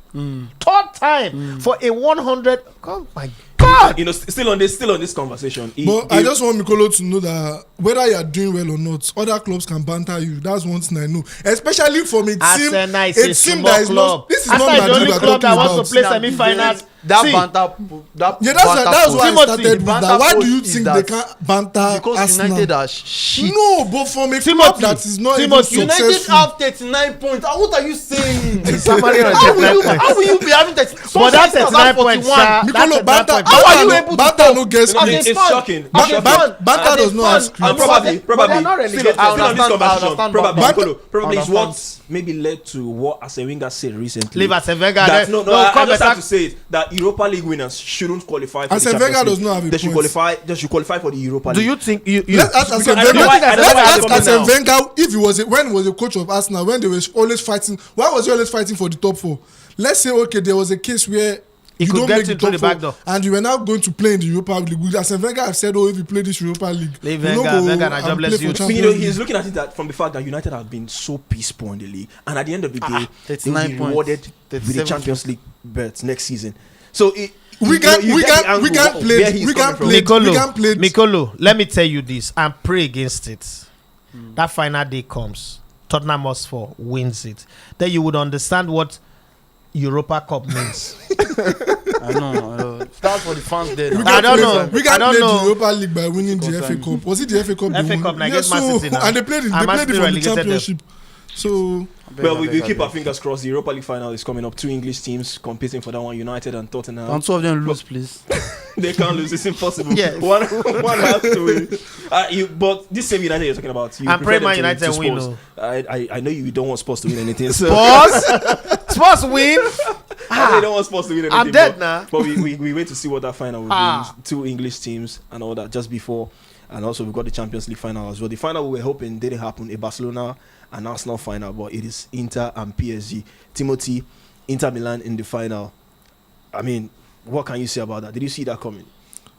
Third time for a 100. Oh my God. You know, still on this conversation. But I just want Mikolo to know that whether you are doing well or not, other clubs can banter you. That's one thing I know. Especially from a team, Arsenal is a a team small that is club. not. This is Arsenal not is the Madrid only we're club that talking wants to about. play semi-finals that See, banter. That Yeah, that's why I post- started with banter that. Why do post you is think that they can't banter because Arsenal? United are shit. No, but from a club Timothy, that is not even Timothy, United successful. have 39 points. And what are you saying? Somebody on how 39 points. how will you be having 30? But that's 39 points, sir. Mikolo, banter, How are you able to banter talk? no get As a script. It's fan, shocking. as a fan, Banter as a does not have fan, script. And and probably, But they're not still relegated. on this conversation, understand, probably, but- Mikolo, probably is understand. what maybe led to what Arsene Wenger said recently. Leave Arsene Wenger. That, no, I come just back. have to say it, that Europa League winners shouldn't qualify for Arsene the Wenger Champions does not have a League. They should point. qualify. They should qualify for the Europa League. Do you think you Let's ask Arsene I don't know Wenger. why- I don't know Let's why it's ask coming Arsene now. Wenger if he was when he was a coach of Arsenal, when they were always fighting. Why was he always fighting for the top four? Let's say okay, there was a case where He you could don't get make the in through top the back four, door. and you were now going to play in the Europa League. Arsene Wenger have said, oh, if you play this Europa League, Leave you Wenger, no go Wenger na and jobless play for youth. So, Champions you know, League. he's looking at it that from the fact that United have been so piss poor in the league, and at the end of the day, they will 39 be points. rewarded with the 37 Champions League berth next season. So We can play. Mikolo, let me tell you this and pray against it. That final day comes, Tottenham Hotspur wins it. Then you would understand what Europa Cup means. I know. That's for the fans there. We now. I don't know. We I can don't play the know. Europa League by winning the FA Cup. Was it the FA Cup? FA they Cup, won? now against Man City now. And they played it. They And Man played it City from the relegated them. Championship. So well, we keep our fingers crossed. The Europa League final is coming up. 2 English teams competing for that one: United and Tottenham. And 2 of them lose, please. They can't lose. It's impossible. Yes. One has to win. But this same United you're talking about, you I'm prefer praying them Man to United win. Spurs. Oh. I know you don't want Spurs to win anything. So Spurs win. I know you don't want Spurs to win anything. I'm dead but, now. But we wait to see what that final will be. 2 English teams and all that just before. And also we've got the Champions League final as well. The final we were hoping didn't happen. A Barcelona and Arsenal final, but it is Inter and PSG. Timothy, Inter Milan in the final. I mean, what can you say about that? Did you see that coming?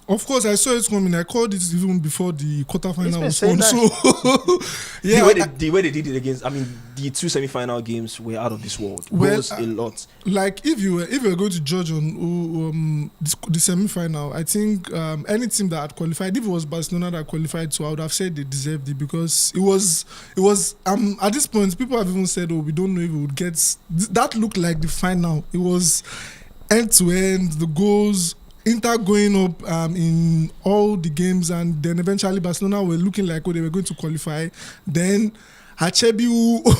of course I saw it coming. I called it even before the quarterfinal was saying on. that. So yeah, the way they did it against, I mean, the 2 semi-final games were out of this world. Well, Goals a lot. like if you were going to judge on the semi-final, I think any team that had qualified, if it was Barcelona that qualified, so I would have said they deserved it because it was at this point people have even said, oh, we don't know if we would get that looked like the final. It was end to end, the goals, Inter going up in all the games, and then eventually Barcelona were looking like they were going to qualify. Then Achebi,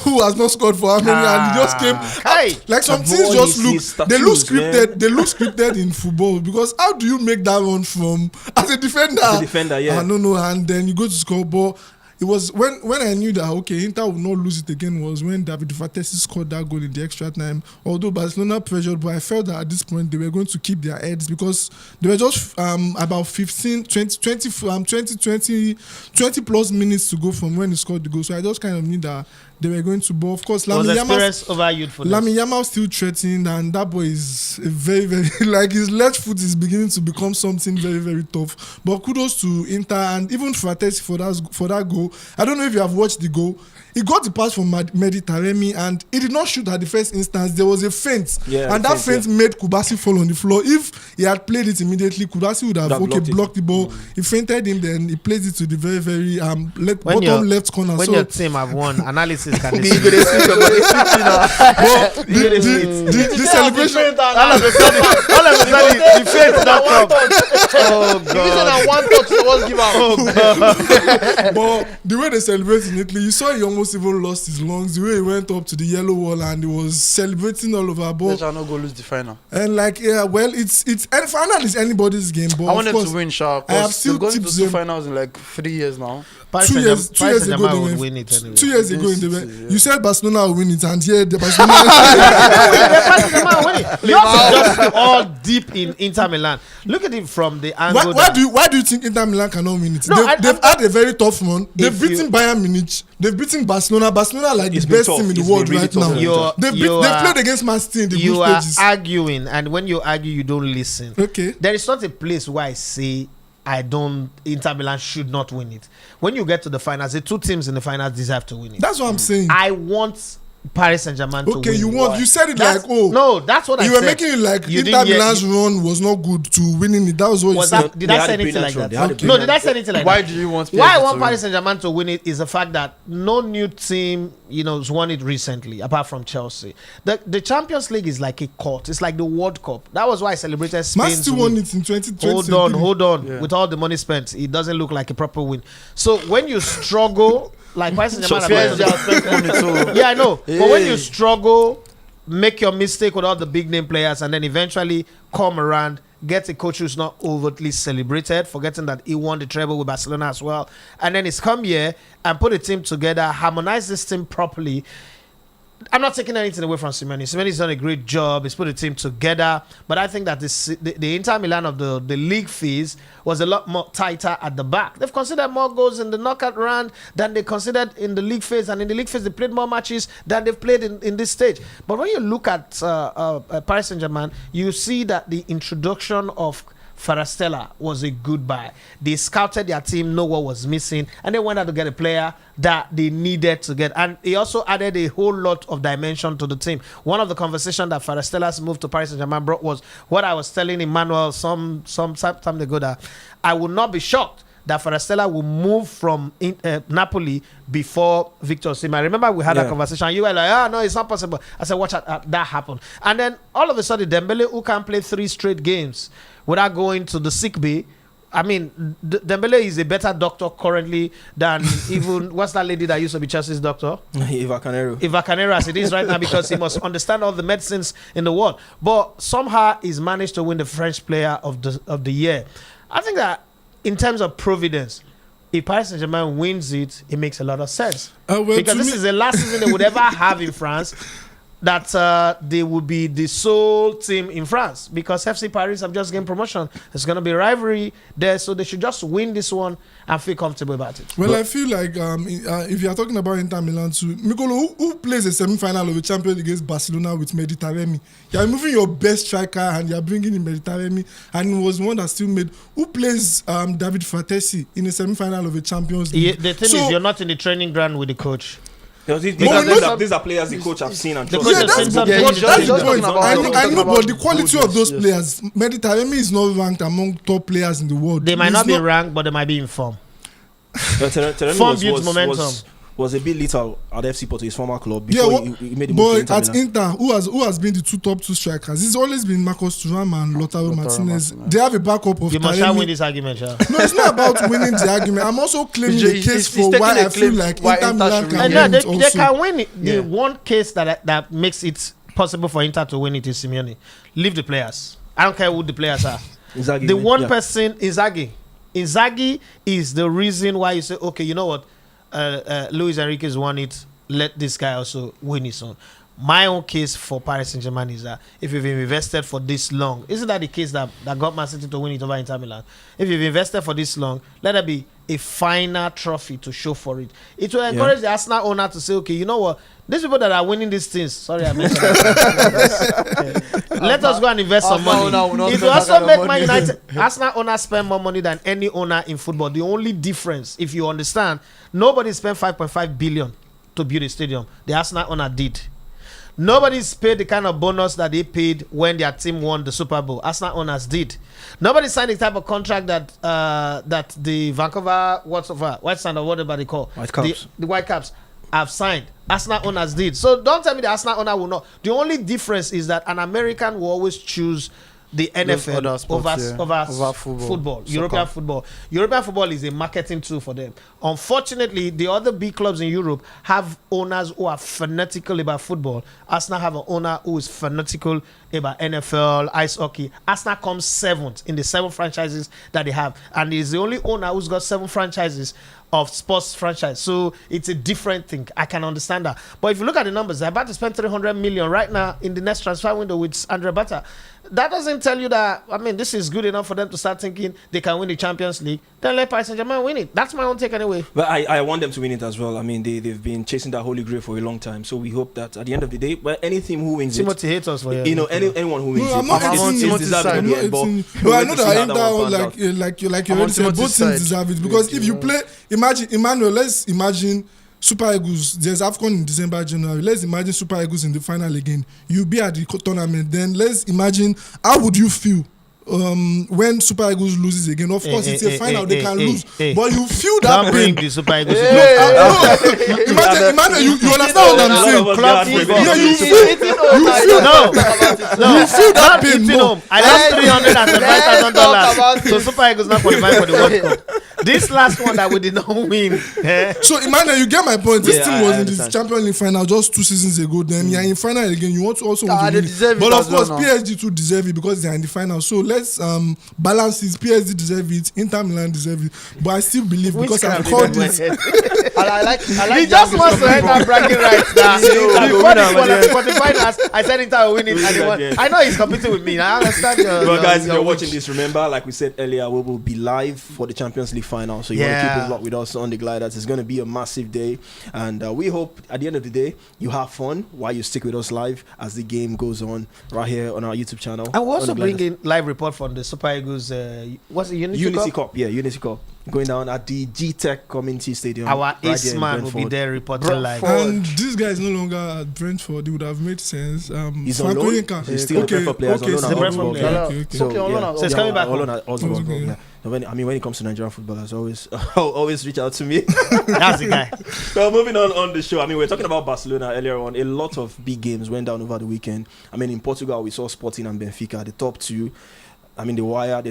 who has not scored for how many, and he just came. Hey, Like some The things ball just is look, his they look tattoos, scripted. man. They look scripted in football because how do you make that run from as a defender? As a defender, yeah. I don't know, and then you go to score. But it was when I knew that okay, Inter would not lose it again was when David Fatesi scored that goal in the extra time. Although Barcelona pressured, but I felt that at this point they were going to keep their heads because they were just about 20 plus minutes to go from when he scored the goal. So I just kind of knew that they were going to. But of course, was Lamine Yamal experience over youthfulness. Yamal still threatened, and that boy is a very, very like his left foot is beginning to become something very, very tough. But kudos to Inter and even Fratesi for that goal. I don't know if you have watched the goal. He got the pass from Mehdi Taremi and he did not shoot at the first instance. There was a feint, and that feint made Kubasi fall on the floor. If he had played it immediately, Kubasi would have blocked the ball. He feinted him, then he played it to the very, very bottom left corner. When so your team have won, analysis can the celebration. all of a sudden, the faith don't come. Oh God! One touch was give out. But the way they celebrate in Italy, you saw he almost even lost his lungs. The way he went up to the yellow wall and he was celebrating all over. They But shall not go lose the final. and like it's and final is anybody's game. But I of wanted course, to win sharp. I have still They've gone to tipped 2 them. finals in like 3 years now. Paris 2 years Saint-Germain ago, would they win were, it anyway. 2 years ago, you said Barcelona will win it, and here the Barcelona. You have to just all deep in Inter Milan. Look at it from the angle. Why do you think Inter Milan cannot win it? No, They've had a very tough run. They've If beaten Bayern Munich. They've beaten Barcelona. Barcelona like It's the been best tough. team in the It's world been really right tough. now. They've played against Man City in the You group are stages. arguing, and when you argue, you don't listen. Okay. There is not a place where I say Inter Milan should not win it. When you get to the finals, the 2 teams in the finals deserve to win it. That's what I'm saying. I want Paris Saint-Germain to win. Okay, you said it That's, like, oh. no, that's what I said. You were making it like You Inter didn't hear- Milan's run was not good to winning it. That was what you said. Did They I had say a anything brilliant like run. that? They had a No, brilliant did I say anything like Why that? do you want? Why I PSG want to Paris win? Saint-Germain to win it is the fact that no new team, has won it recently, apart from Chelsea. The Champions League is like a court. It's like the World Cup. That was why I celebrated Man Spain's City win. won it in 2020. Hold on. Yeah. With all the money spent, it doesn't look like a proper win. So when you struggle, like Paris Saint-Germain, PSG has spent money too. yeah, I know. But when you Hey. struggle, make your mistake with all the big name players, and then eventually come around, get a coach who's not overtly celebrated, forgetting that he won the treble with Barcelona as well, and then he's come here and put a team together, harmonize this team properly. I'm not taking anything away from Simeone. Simeone's done a great job. He's put a team together. But I think that the Inter Milan of the league phase was a lot more tighter at the back. They've considered more goals in the knockout round than they considered in the league phase. And in the league phase, they played more matches than they've played in this stage. But when you look at Paris Saint-Germain, you see that the introduction of Farastella was a good buy. They scouted their team, know what was missing, and they went out to get a player that they needed to get. And he also added a whole lot of dimension to the team. One of the conversations that Farastella's move to Paris Saint-Germain brought was what I was telling Emmanuel some time ago, that I would not be shocked that Farastella will move from Napoli before Victor Osimhen. I remember we had a conversation. You were like, no, it's not possible. I said, watch that happen. And then all of a sudden, Dembele, who can play 3 straight games without going to the sick bay. I mean, Dembele is a better doctor currently than even, what's that lady that used to be Chelsea's doctor? Eva Canero, as it is right now, because he must understand all the medicines in the world. But somehow he's managed to win the French player of the year. I think that in terms of providence, if Paris Saint-Germain wins it, it makes a lot of sense. Because this is the last season they would ever have in France, that they would be the sole team in France, because FC Paris have just gained promotion. There's going to be rivalry there, so they should just win this one and feel comfortable about it. Well, I feel like if you are talking about Inter Milan too, Mikolo, who plays a semi-final of a Champions League against Barcelona with Mediterranean? You are moving your best striker and you are bringing in Mediterranean, and it was one that still made. Who plays David Fatesi in a semi-final of a Champions League? The thing is, you're not in the training ground with the coach. These are players the coach have seen and The trusted. coach has that's seen the some point. I know, but the quality of those yes. players, Mediterranean is not ranked among top players in the world. They might He's not be ranked, but they might be in form. Teremi builds momentum. was a bit little at FC Porto, his former club, Yeah, before he made the move to but Inter at Milan. Inter, who has been the top two strikers? It's always been Marcos Thuram and Lautaro Martinez. They have a backup of You must win Taremi. this argument, yeah. No, it's not about winning the argument. I'm also claiming the case for why I feel like why Inter Inter Milan should can win. win And it they also. can win it. The Yeah. one case that makes it possible for Inter to win it is Simeone. Leave the players. I don't care who the players are. Inzaghi, The man. one Yeah. person, Inzaghi. Inzaghi is the reason why you say, okay, you know what? Luis Enrique's won it. Let this guy also win his own. My own case for Paris Saint-Germain is that if you've invested for this long, isn't that the case that got Man City to win it over Inter Milan? If you've invested for this long, let there be a final trophy to show for it. It will encourage the Arsenal owner to say, okay, you know what? These people that are winning these things, sorry, I mentioned that. Let us go and invest some money. It will also make Man United, Arsenal owner spend more money than any owner in football. The only difference, if you understand, nobody spent 5.5 billion to build a stadium. The Arsenal owner did. Nobody's paid the kind of bonus that they paid when their team won the Super Bowl. Arsenal owners did. Nobody signed the type of contract that the Vancouver White Sand or whatever they call Whitecaps. the Whitecaps have signed. Arsenal owners did. So don't tell me the Arsenal owner will not. The only difference is that an American will always choose the NFL other sports, over football, soccer. European football. European football is a marketing tool for them. Unfortunately, the other big clubs in Europe have owners who are fanatical about football. Arsenal have an owner who is fanatical about NFL, ice hockey. Arsenal comes 7th in the 7 franchises that they have, and is the only owner who's got 7 franchises of sports franchise. So it's a different thing. I can understand that. But if you look at the numbers, they're about to spend 300 million right now in the next transfer window with Andre Bata. That doesn't tell you that, I mean, this is good enough for them to start thinking they can win the Champions League. Then let Paris Saint-Germain win it. That's my own take anyway. But I want them to win it as well. I mean, they've been chasing that holy grail for a long time. So we hope that at the end of the day, well, any team who wins Timothy hates us for anyone who wins No, I'm not hating it's deserving. you. But I know that Inter, like you I'm already on said, both Timothy's teams side. deserve it. Because if you play, imagine, Emmanuel, let's imagine Super Eagles, there's AFCON in December, January. Let's imagine Super Eagles in the final again. You'll be at the tournament. Then let's imagine how would you feel when Super Eagles loses again? Of course, it's a final. They can lose. But you feel that Don't pain. bring the Super Eagles. Imagine, you understand what I'm saying? Yeah, you feel that pain more. I lost $375,000. So Super Eagles not qualified for the World Cup. This last one that we did not win. So Emmanuel, you get my point. This team was in the understand. Champions League final just 2 seasons ago. Then you're in final again. You want to also want to they win it. deserve it But of as well course, now. PSG too deserve it because they're in the final. So let's balance this. PSG deserve it. Inter Milan deserve it. But I still believe because I've called it. I like He just wants to end up bragging rights now. Before the quarterfinals, I said Inter will win it. And he won. I know he's competing with me. I understand. Well, guys, if you're watching this, remember, like we said earlier, we will be live for the Champions League final. So you want to keep it locked with us on the Gliders. It's going to be a massive day. And we hope at the end of the day, you have fun while you stick with us live as the game goes on right here on our YouTube channel. And we're also on the Gliders. bringing live report from the Super Eagles. What's the Unity Cup. Yeah, Unity Cup. Going down at the G-Tech Community Stadium. Our right ace there in man will be Brentford. there reporting live. And this guy is no longer at Brentford. It would have made sense. He's on Franco loan. Yinka. He's still a Brentford player. Okay, He's so on loan at Brentford Augsburg, player. yeah. Okay. So, Okay, on loan at So it's coming back All at Augsburg, Okay. yeah. So when it comes to Nigerian footballers, always reach out to me. That's the guy. Well, moving on the show. I mean, we're talking about Barcelona earlier on. A lot of big games went down over the weekend. I mean, in Portugal, we saw Sporting and Benfica, the top two. I mean, the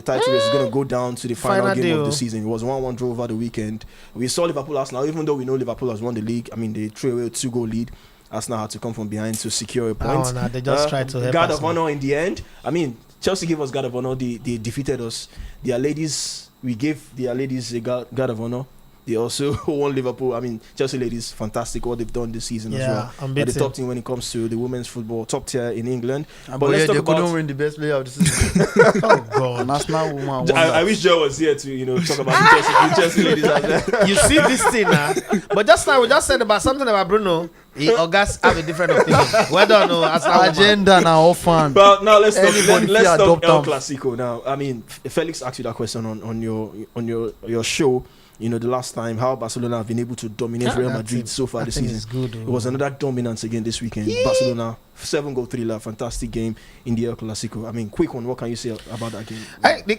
title race is going to go down to the final Final game of deal. the season. It was 1-1 draw over the weekend. We saw Liverpool Arsenal, even though we know Liverpool has won the league. I mean, they threw away a 2-goal lead. Arsenal had to come from behind to secure a point. Oh, no, they just tried to help Guard of Arsenal. honor in the end. I mean, Chelsea gave us guard of honor. They defeated us. We gave their ladies a guard of honor. They also won Liverpool. I mean, Chelsea ladies, fantastic what they've done this season as Yeah, well. They're unbeaten. the top team when it comes to the women's football, top tier in England. But let's yeah, talk they about. couldn't win the best player of the season. Oh God! National woman won I that. wish Joe was here to talk about the Chelsea ladies as well. You see this thing now, but just now we just said about something about Bruno. August have a different opinion. Well done, no, as our woman. Agenda now, all fan. But now let's Anybody let's fear talk adopt El them. Clasico now. I mean, Felix asked you that question on your show. You know, the last time how Barcelona have been able to dominate Real Madrid so far this season. Good, It was another dominance again this weekend. Barcelona 7-goal thriller, fantastic game in the El Clasico. I mean, quick one. What can you say about that game?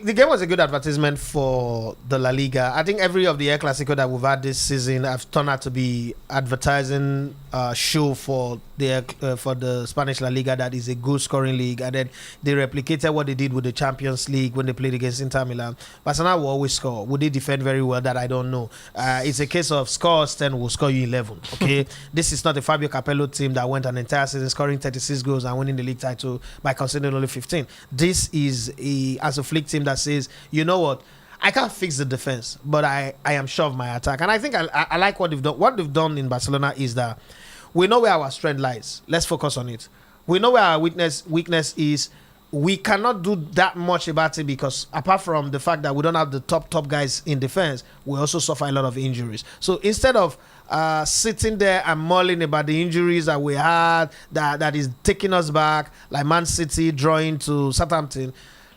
The game was a good advertisement for the La Liga. I think every of the El Clasico that we've had this season have turned out to be advertising show for the Spanish La Liga. That is a good scoring league, and then they replicated what they did with the Champions League when they played against Inter Milan. Barcelona will always score. Would they defend very well? That I don't know. It's a case of score 10, will score you 11. Okay, this is not a Fabio Capello team that went an entire season scoring 36 goals and winning the league title by conceding only 15. This is a flick team that says, you know what, I can't fix the defense, but I am sure of my attack. And I think I like what they've done. What they've done in Barcelona is that we know where our strength lies. Let's focus on it. We know where our weakness is. We cannot do that much about it because apart from the fact that we don't have the top guys in defense, we also suffer a lot of injuries. So instead of sitting there and mulling about the injuries that we had that is taking us back, like Man City drawing to Southampton,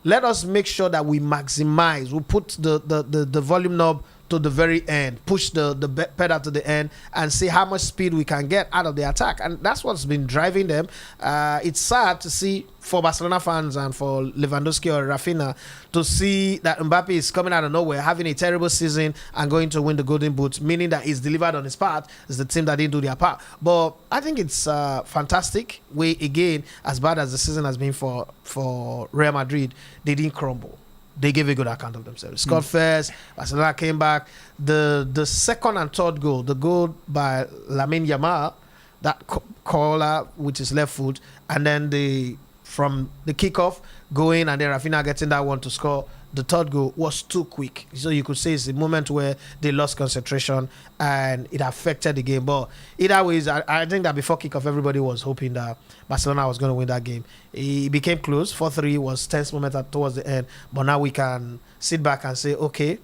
let us make sure that we maximize. We put the volume knob to the very end, push the pedal to the end, and see how much speed we can get out of the attack. And that's what's been driving them. It's sad to see for Barcelona fans and for Lewandowski or Rafinha to see that Mbappe is coming out of nowhere, having a terrible season and going to win the Golden Boot, meaning that he's delivered on his part. It's the team that didn't do their part. But I think it's fantastic. Again, as bad as the season has been for Real Madrid, they didn't crumble. They gave a good account of themselves. Scored first, Barcelona came back. The second and third goal, the goal by Lamine Yamal, that caller with his left foot, and then from the kickoff going, and then Rafinha getting that one to score. The third goal was too quick. So you could say it's a moment where they lost concentration and it affected the game. But either ways, I think that before kickoff, everybody was hoping that Barcelona was going to win that game. It became close. 4-3 was tense moment towards the end. But now we can sit back and say, okay,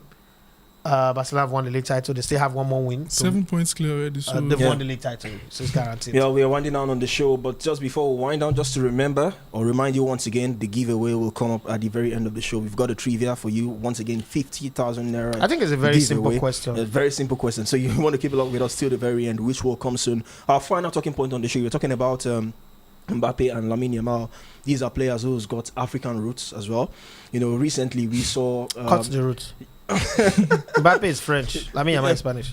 Barcelona have won the league title. They still have one more win. 7 points clear already. So They've won the league title, so it's guaranteed. Yeah, we are winding down on the show, but just before we wind down, just to remember or remind you once again, the giveaway will come up at the very end of the show. We've got a trivia for you. Once again, 50,000 naira. I think it's a very simple question. A very simple question. So you want to keep it up with us till the very end, which will come soon. Our final talking point on the show, we're talking about Mbappe and Lamine Yamal. These are players who's got African roots as well. You know, recently we saw... Cut the roots. Mbappe is French. Lamine Yamal is Spanish.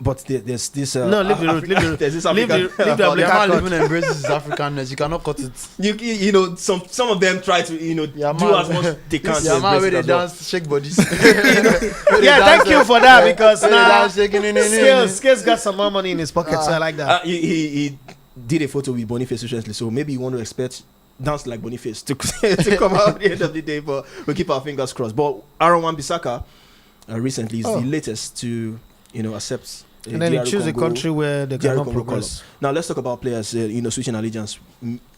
But there's this... no, leave the root. Leave the root. There's this Leave African... the Yamal African even embraces his Africanness. You cannot cut it. You know, some of them try to, do as much they can. to Yamal embrace where it they as well. dance, shake bodies. Yeah, thank you for that because now Scales. Scales got some more money in his pocket, so I like that. He did a photo with Boniface recently, so maybe you want to expect dance like Boniface to come out at the end of the day, but we'll keep our fingers crossed. But Aaron Wan-Bissaka recently is the latest to accept. And then he choose a country where they cannot Congo progress. color. Now let's talk about players. Switching allegiance.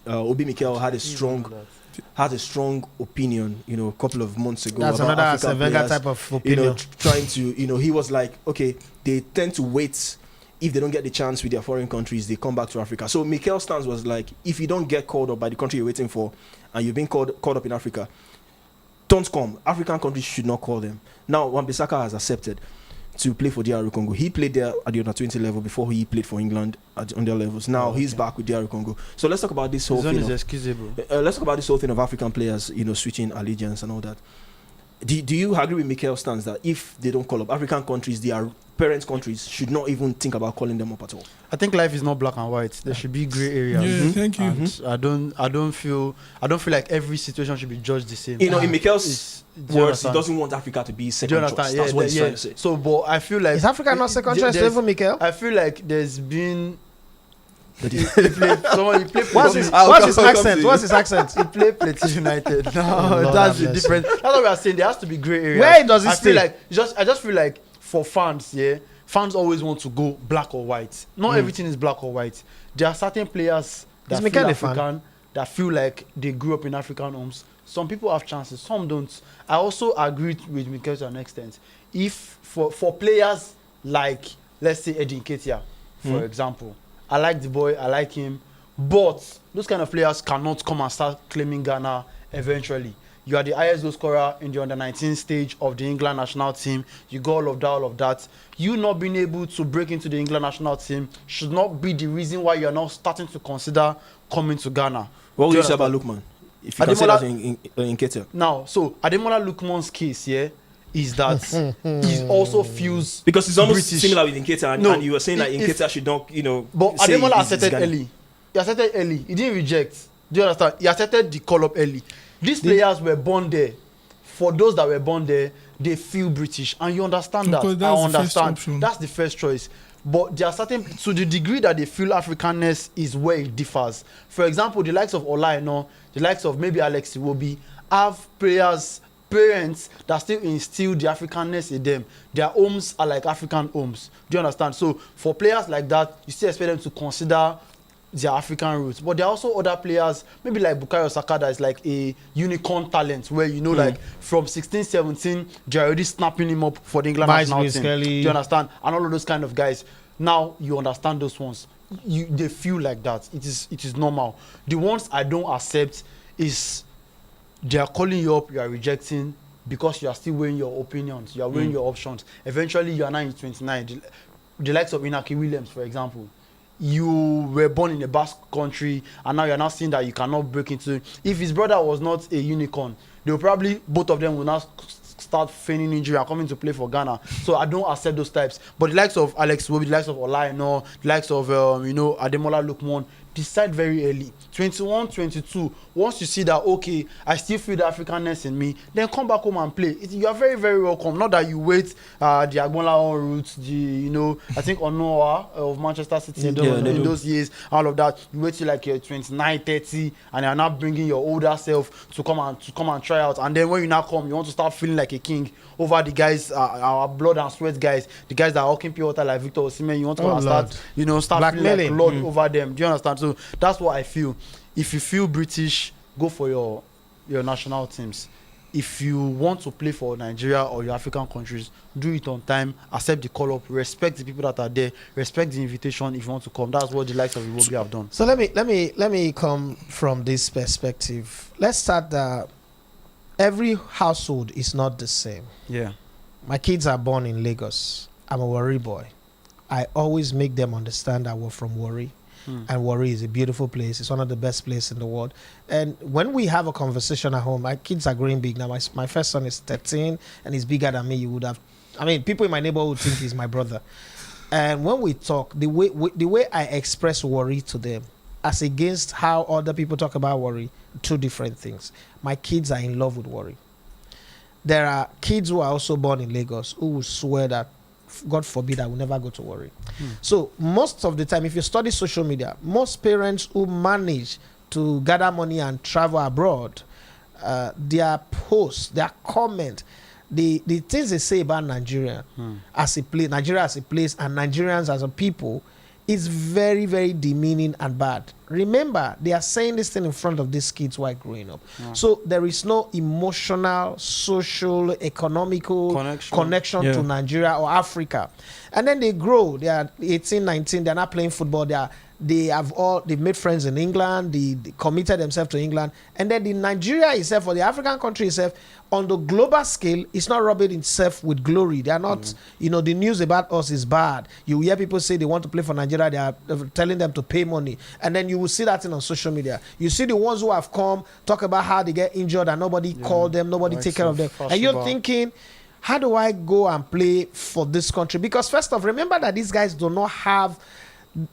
Obi Mikel had a strong opinion. A couple of months ago. That's about another African Wenger players, type of opinion. Trying to. He was like, okay, they tend to wait. If they don't get the chance with their foreign countries, they come back to Africa. So Mikel's stance was like, if you don't get called up by the country you're waiting for, and you've been called up in Africa, don't come. African countries should not call them. Now, Wan-Bissaka has accepted to play for DR Congo. He played there at the under-20 level before he played for England on their levels. Now he's back with DR Congo. So let's talk about this whole thing. Excusable. Let's talk about this whole thing of African players, switching allegiance and all that. Do you agree with Mikel's stance that if they don't call up African countries, their parent countries should not even think about calling them up at all? I think life is not black and white. There should be gray areas. Yeah, thank you. And I don't feel like every situation should be judged the same. In Mikel's words, he understand? doesn't want Africa to be Do you second choice. understand? That's what he's trying to say. So, but I feel like Is Africa not second choice there's- level, Mikel? I feel like there's been That he is- played What's his accent? What's his accent? He played Plateau United. No, Lord that's have the mercy. difference. That's what we are saying. There has to be gray areas. Where does he I feel stay? like I just feel like for fans, fans always want to go black or white. Not everything is black or white. There are certain players that Is feel Mikel a fan? African, that feel like they grew up in African homes. Some people have chances, some don't. I also agree with Mikel to an extent. If for players like, let's say, Eddie Nketiah, for example, I like the boy, I like him, but those kind of players cannot come and start claiming Ghana eventually. You are the highest goal scorer in the under-19 stage of the England national team. You got all of that. You not being able to break into the England national team should not be the reason why you are not starting to consider coming to Ghana. What would Do you say understand? about Lukman? If you can say Ademola- that in Ketia. Now, so Ademola Lookman's case is that he also feels Because it's almost British. similar with Nketiah, and you were saying that if- Nketiah should not, But say Ademola he's accepted Ghana. early. He accepted early. He didn't reject. Do you understand? He accepted the call up early. These players were born there. For those that were born there, they feel British, and you understand that. Because I that's the first understand. option. That's the first choice. But there are certain, to the degree that they feel Africanness is where it differs. For example, the likes of Olaino, the likes of maybe Alex Iwobi, have parents that still instill the Africanness in them. Their homes are like African homes. Do you understand? So for players like that, you still expect them to consider their African roots. But there are also other players, maybe like Bukayo Saka, that is like a unicorn talent, where like from 16, 17, they're already snapping him up for the England national team. Skelly. Do you understand? And all of those kind of guys. Now you understand those ones. They feel like that. It is normal. The ones I don't accept is they are calling you up, you are rejecting because you are still weighing your opinions, you are weighing your options. Eventually, you are now in 29. The likes of Inaki Williams, for example. You were born in a Basque country, and now you're now seeing that you cannot break into. If his brother was not a unicorn, they will probably, both of them will now start feigning injury and coming to play for Ghana. So I don't accept those types. But the likes of Alex Iwobi, the likes of Olaino, the likes of Ademola Lookman, decide very early. 21, 22, once you see that, okay, I still feel the Africanness in me, then come back home and play. You are very, very welcome. Not that you wait the Agbonla roots, I think Onoa of Manchester City in those years, all of that. You wait till like you're 29, 30, and you're now bringing your older self to come and try out. And then when you now come, you want to start feeling like a king over the guys, our blood and sweat guys, the guys that are hawking pure water like Victor Osimhen. You want to come and start feeling like Lord over them. Do you understand? So that's what I feel. If you feel British, go for your national teams. if you want to play for Nigeria or your African countries, do it on time, accept the call up, respect the people that are there, respect the invitation if you want to come. That's what the likes of Iwobi have done. So let me come from this perspective. Let's start that every household is not the same. Yeah. My kids are born in Lagos. I'm a Warri boy. I always make them understand that we're from Warri. And Warri is a beautiful place. It's one of the best places in the world. And when we have a conversation at home, my kids are growing big now. My first son is 13 and he's bigger than me. You would have, I mean, people in my neighborhood think he's my brother. And when we talk, the way I express Warri to them, as against how other people talk about Warri, two different things. My kids are in love with Warri. There are kids who are also born in Lagos who will swear that, God forbid, I will never go to Warri. So most of the time, if you study social media, most parents who manage to gather money and travel abroad, their posts, their comment, the things they say about Nigeria as a place, Nigeria as a place, and Nigerians as a people, is very, very demeaning and bad. Remember, they are saying this thing in front of these kids while growing up. So there is no emotional, social, economical connection to Nigeria or Africa. And then they grow. They are 18, 19. They're not playing football. They've made friends in England. They committed themselves to England. And then the Nigeria itself, or the African country itself, on the global scale, it's not rubbing itself with glory. They are not, the news about us is bad. You hear people say they want to play for Nigeria. They are telling them to pay money. And then you will see that thing on social media. You see the ones who have come, talk about how they get injured and nobody called them, nobody take care of them. And you're thinking, how do I go and play for this country? Because first off, remember that these guys do not have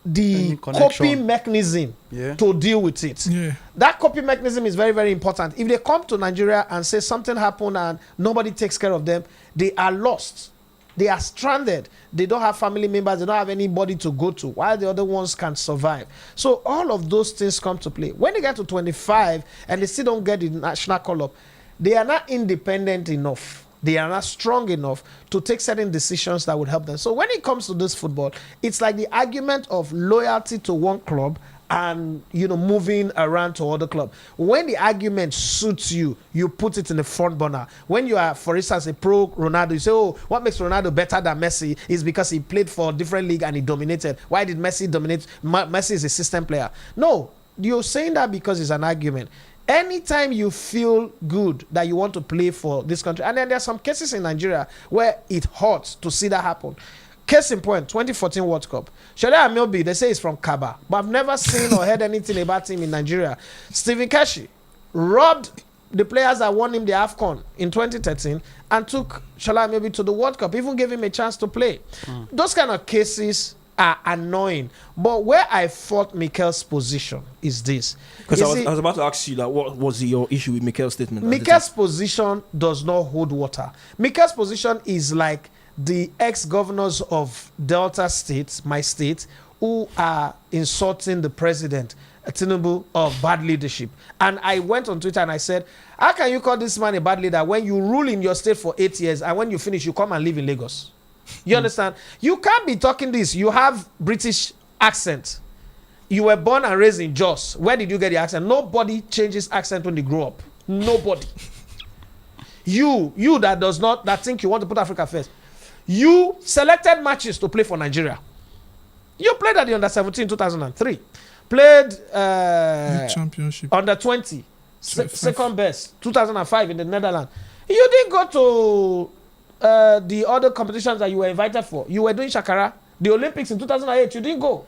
the coping mechanism to deal with it. That coping mechanism is very, very important. If they come to Nigeria and say something happened and nobody takes care of them, they are lost. They are stranded. They don't have family members. They don't have anybody to go to, while the other ones can survive. So all of those things come to play. When they get to 25 and they still don't get the national call-up, they are not independent enough. They are not strong enough to take certain decisions that would help them. So when it comes to this football, it's like the argument of loyalty to one club and moving around to other club. When the argument suits you, you put it in the front burner. When you are, for instance, a pro Ronaldo, you say, oh, what makes Ronaldo better than Messi is because he played for a different league and he dominated. Why did Messi dominate? Messi is a system player. No, you're saying that because it's an argument. Anytime you feel good that you want to play for this country, and then there are some cases in Nigeria where it hurts to see that happen. Case in point, 2014 World Cup. Shade Amiobi, they say he's from Kaba, but I've never seen or heard anything about him in Nigeria. Stephen Keshi robbed the players that won him the AFCON in 2013 and took Shade Amiobi to the World Cup, even gave him a chance to play. Those kind of cases are annoying. But where I fought Mikel's position is this. Because I was about to ask you that, what was your issue with Mikel's statement? Mikel's position does not hold water. Mikel's position is like the ex-governors of Delta State, my state, who are insulting the president, Tinubu, of bad leadership. And I went on Twitter and I said, how can you call this man a bad leader when you rule in your state for 8 years and when you finish, you come and live in Lagos? You understand? You can't be talking this. You have British accent. You were born and raised in Jos. Where did you get the accent? Nobody changes accent when they grow up. Nobody. You that think you want to put Africa first. You selected matches to play for Nigeria. You played at the under-17 2003. Played championship under 20. Second best 2005 in the Netherlands. You didn't go to the other competitions that you were invited for. You were doing Shakara. The Olympics in 2008, you didn't go.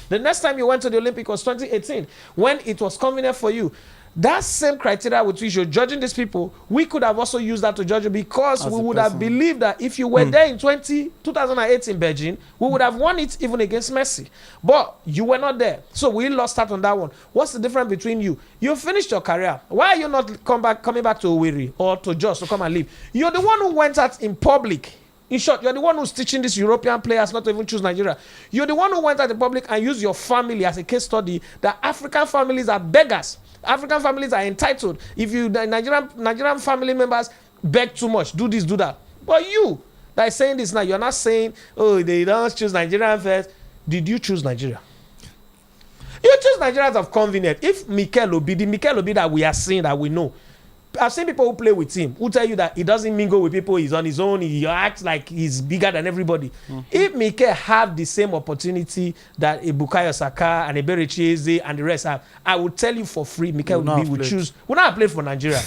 The next time you went to the Olympics was 2018, when it was convenient for you. That same criteria with which you're judging these people, we could have also used that to judge you, because we would have believed that if you were there in 2008 in Beijing, we would have won it even against Messi. But you were not there. So we lost out on that one. What's the difference between you? You finished your career. Why are you not coming back to Owerri or to Jos to come and live? You're the one who went out in public. In short, you're the one who's teaching these European players not to even choose Nigeria. You're the one who went out in public and used your family as a case study that African families are beggars. African families are entitled. If you Nigerian family members beg too much, do this, do that. But you that is saying this now, you're not saying, oh, they don't choose Nigeria first. Did you choose Nigeria? You choose Nigeria out of convenience. If Mikel Obi, the Mikel Obi that we are seeing, that we know, I've seen people who play with him who tell you that he doesn't mingle with people. He's on his own. He acts like he's bigger than everybody. If Mikel have the same opportunity that a Bukayo Saka and a Berecheze and the rest have, I would tell you for free, Mikel would choose. Would not have played for Nigeria.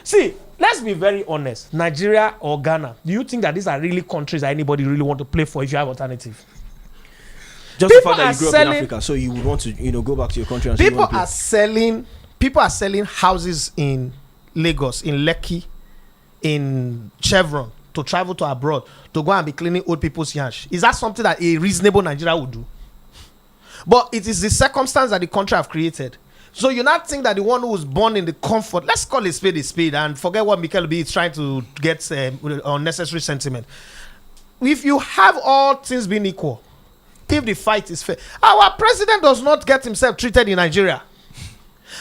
See, let's be very honest. Nigeria or Ghana, do you think that these are really countries that anybody really want to play for if you have alternative? Just people the fact that you grew up in Africa, so you would want to, go back to your country and people are selling houses in Lagos, in Lekki, in Chevron to travel to abroad to go and be cleaning old people's yash. Is that something that a reasonable Nigeria would do? But it is the circumstance that the country have created. So you not think that the one who was born in the comfort, let's call a spade, and forget what Mikel B is trying to get unnecessary sentiment. If you have all things being equal, if the fight is fair, our president does not get himself treated in Nigeria.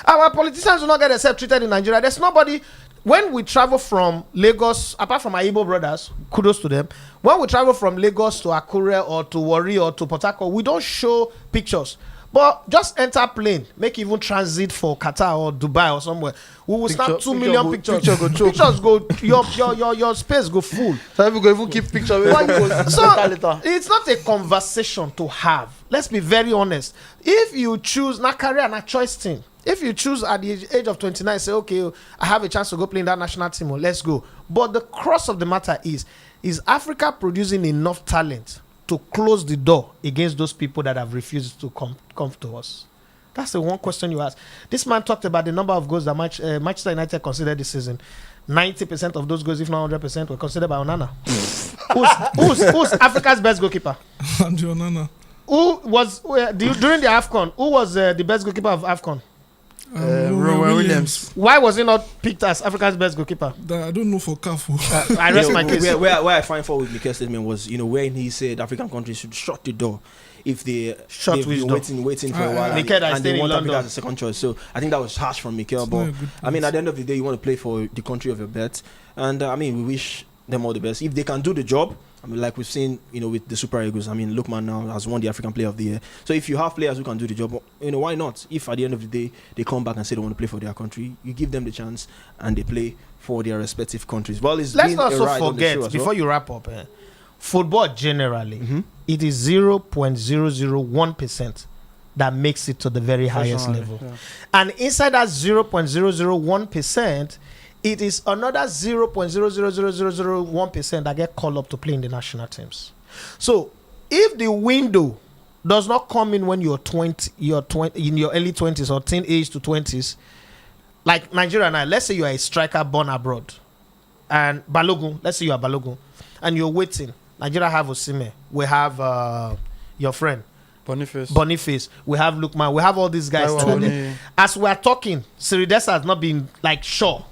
Our politicians do not get themselves treated in Nigeria. There's nobody. When we travel from Lagos, apart from our Igbo brothers, kudos to them. When we travel from Lagos to Akure or to Warri or to Port Harcourt, we don't show pictures. But just enter plane, make even transit for Qatar or Dubai or somewhere. We will snap 2 million pictures. Pictures go, your space go full. So people go even keep pictures. So it's not a conversation to have. Let's be very honest. If you choose, not career, not choice thing. If you choose at the age of 29, say, okay, I have a chance to go play in that national team, let's go. But the crux of the matter is Africa producing enough talent to close the door against those people that have refused to come to us? That's the one question you ask. This man talked about the number of goals that Manchester United considered this season. 90% of those goals, if not 100%, were considered by Onana. who's Africa's best goalkeeper? Andy Onana. Who was during the AFCON? Who was the best goalkeeper of AFCON? Rowan Williams. Why was he not picked as Africa's best goalkeeper? I don't know for Kafu. I rest my case. Where I find fault with Mikel's statement was, when he said African countries should shut the door if they've been waiting for a while and they want Africa as a second choice. So I think that was harsh from Mikel. But I mean, at the end of the day, you want to play for the country of your bet, and I mean, we wish them all the best. If they can do the job, I mean, like we've seen, with the Super Eagles. I mean, Lookman now has won the African Player of the Year. So if you have players who can do the job, why not? If at the end of the day they come back and say they want to play for their country, you give them the chance and they play for their respective countries. Well, let's not also forget before you wrap up, football generally, it is 0.001% that makes it to the very highest level, and inside that 0.001%. It is another 0.00001% that get called up to play in the national teams. So, if the window does not come in when you're 20, in your early 20s or teenage to 20s, like Nigeria now, let's say you are a striker born abroad, and Balogun, let's say you are Balogun, and you're waiting. Nigeria have Osimhen, we have your friend Boniface, we have Lookman, we have all these guys. As we are talking, Siridesa has not been sure.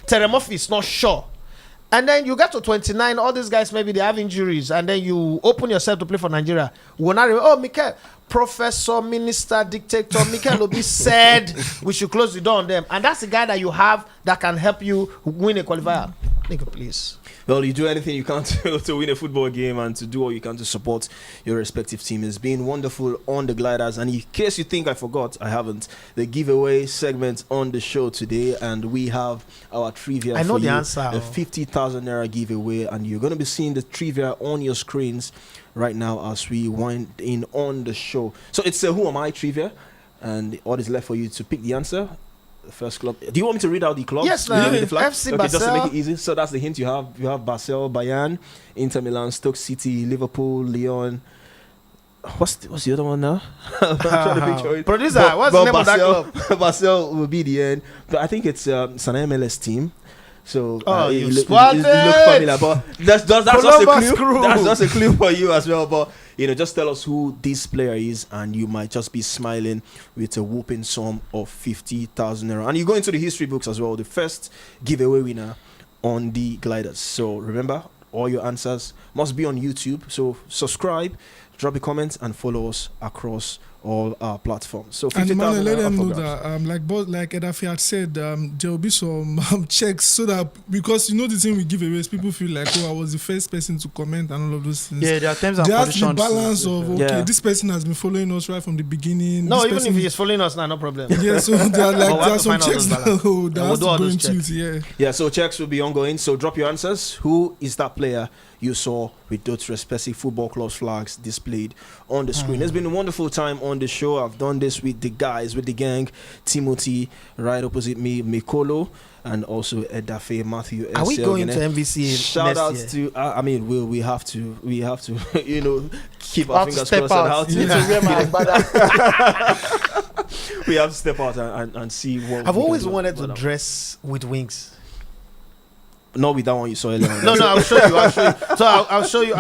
Teremofi is not sure. And then you get to 29, all these guys, maybe they have injuries, and then you open yourself to play for Nigeria. We'll not remember, Mikel, professor, minister, dictator, Mikel Obi said we should close the door on them. And that's the guy that you have that can help you win a qualifier. Nigga, please. Well, you do anything you can to win a football game and to do all you can to support your respective team. It's been wonderful on the Gliders. And in case you think I forgot, I haven't. The giveaway segment on the show today, and we have our trivia. I know the you, answer. A 50,000 naira giveaway, and you're going to be seeing the trivia on your screens right now as we wind in on the show. So it's a Who Am I trivia, and all is left for you to pick the answer. The first club. Do you want me to read out the clubs? Yes, FC Basel. Just to make it easy. So that's the hint you have. You have Basel, Bayern, Inter Milan, Stoke City, Liverpool, Lyon. What's the other one now? I'm trying to picture it. Producer, what's the name of that club? Basel will be the end. But I think it's an MLS team. So you look familiar, but that's just a clue. That's just a clue for you as well. But just tell us who this player is, and you might just be smiling with a whooping sum of 50,000 naira. And you go into the history books as well. The first giveaway winner on the Gliders. So remember, all your answers must be on YouTube. So subscribe, drop a comment, and follow us across all our platforms. So And 50,000 Emmanuel, let naira them for know grabs. that, like Edafi had said, there will be some checks so that, because you know the thing we give away is people feel like, oh, I was the first person to comment and all of those things. Yeah, there are terms and There has to be conditions. balance of, okay, Yeah. this person has been following us right from the beginning. No, this even person if he's following us now, no problem. yeah, so there are, But we there have are to some find out checks those that, balance. that Yeah, has we'll do all to go those into checks. it, yeah. Yeah, so checks will be ongoing. So drop your answers. Who is that player you saw with those respective football clubs flags displayed on the screen? It's been a wonderful time on the show. I've done this with the guys, with the gang. Timothy, right opposite me, Mikolo, and also Edafe, Matthew. Are we going to Selvine. MVCA Shout next out year? to, I mean, we have to, you know, keep our Have to fingers step crossed on out. how to. Yeah. Wear my agbada. We have to step out and see what. I've we can always do. wanted to But, dress with wings. not with that one you saw earlier. No, I'll show you. So I'll show you.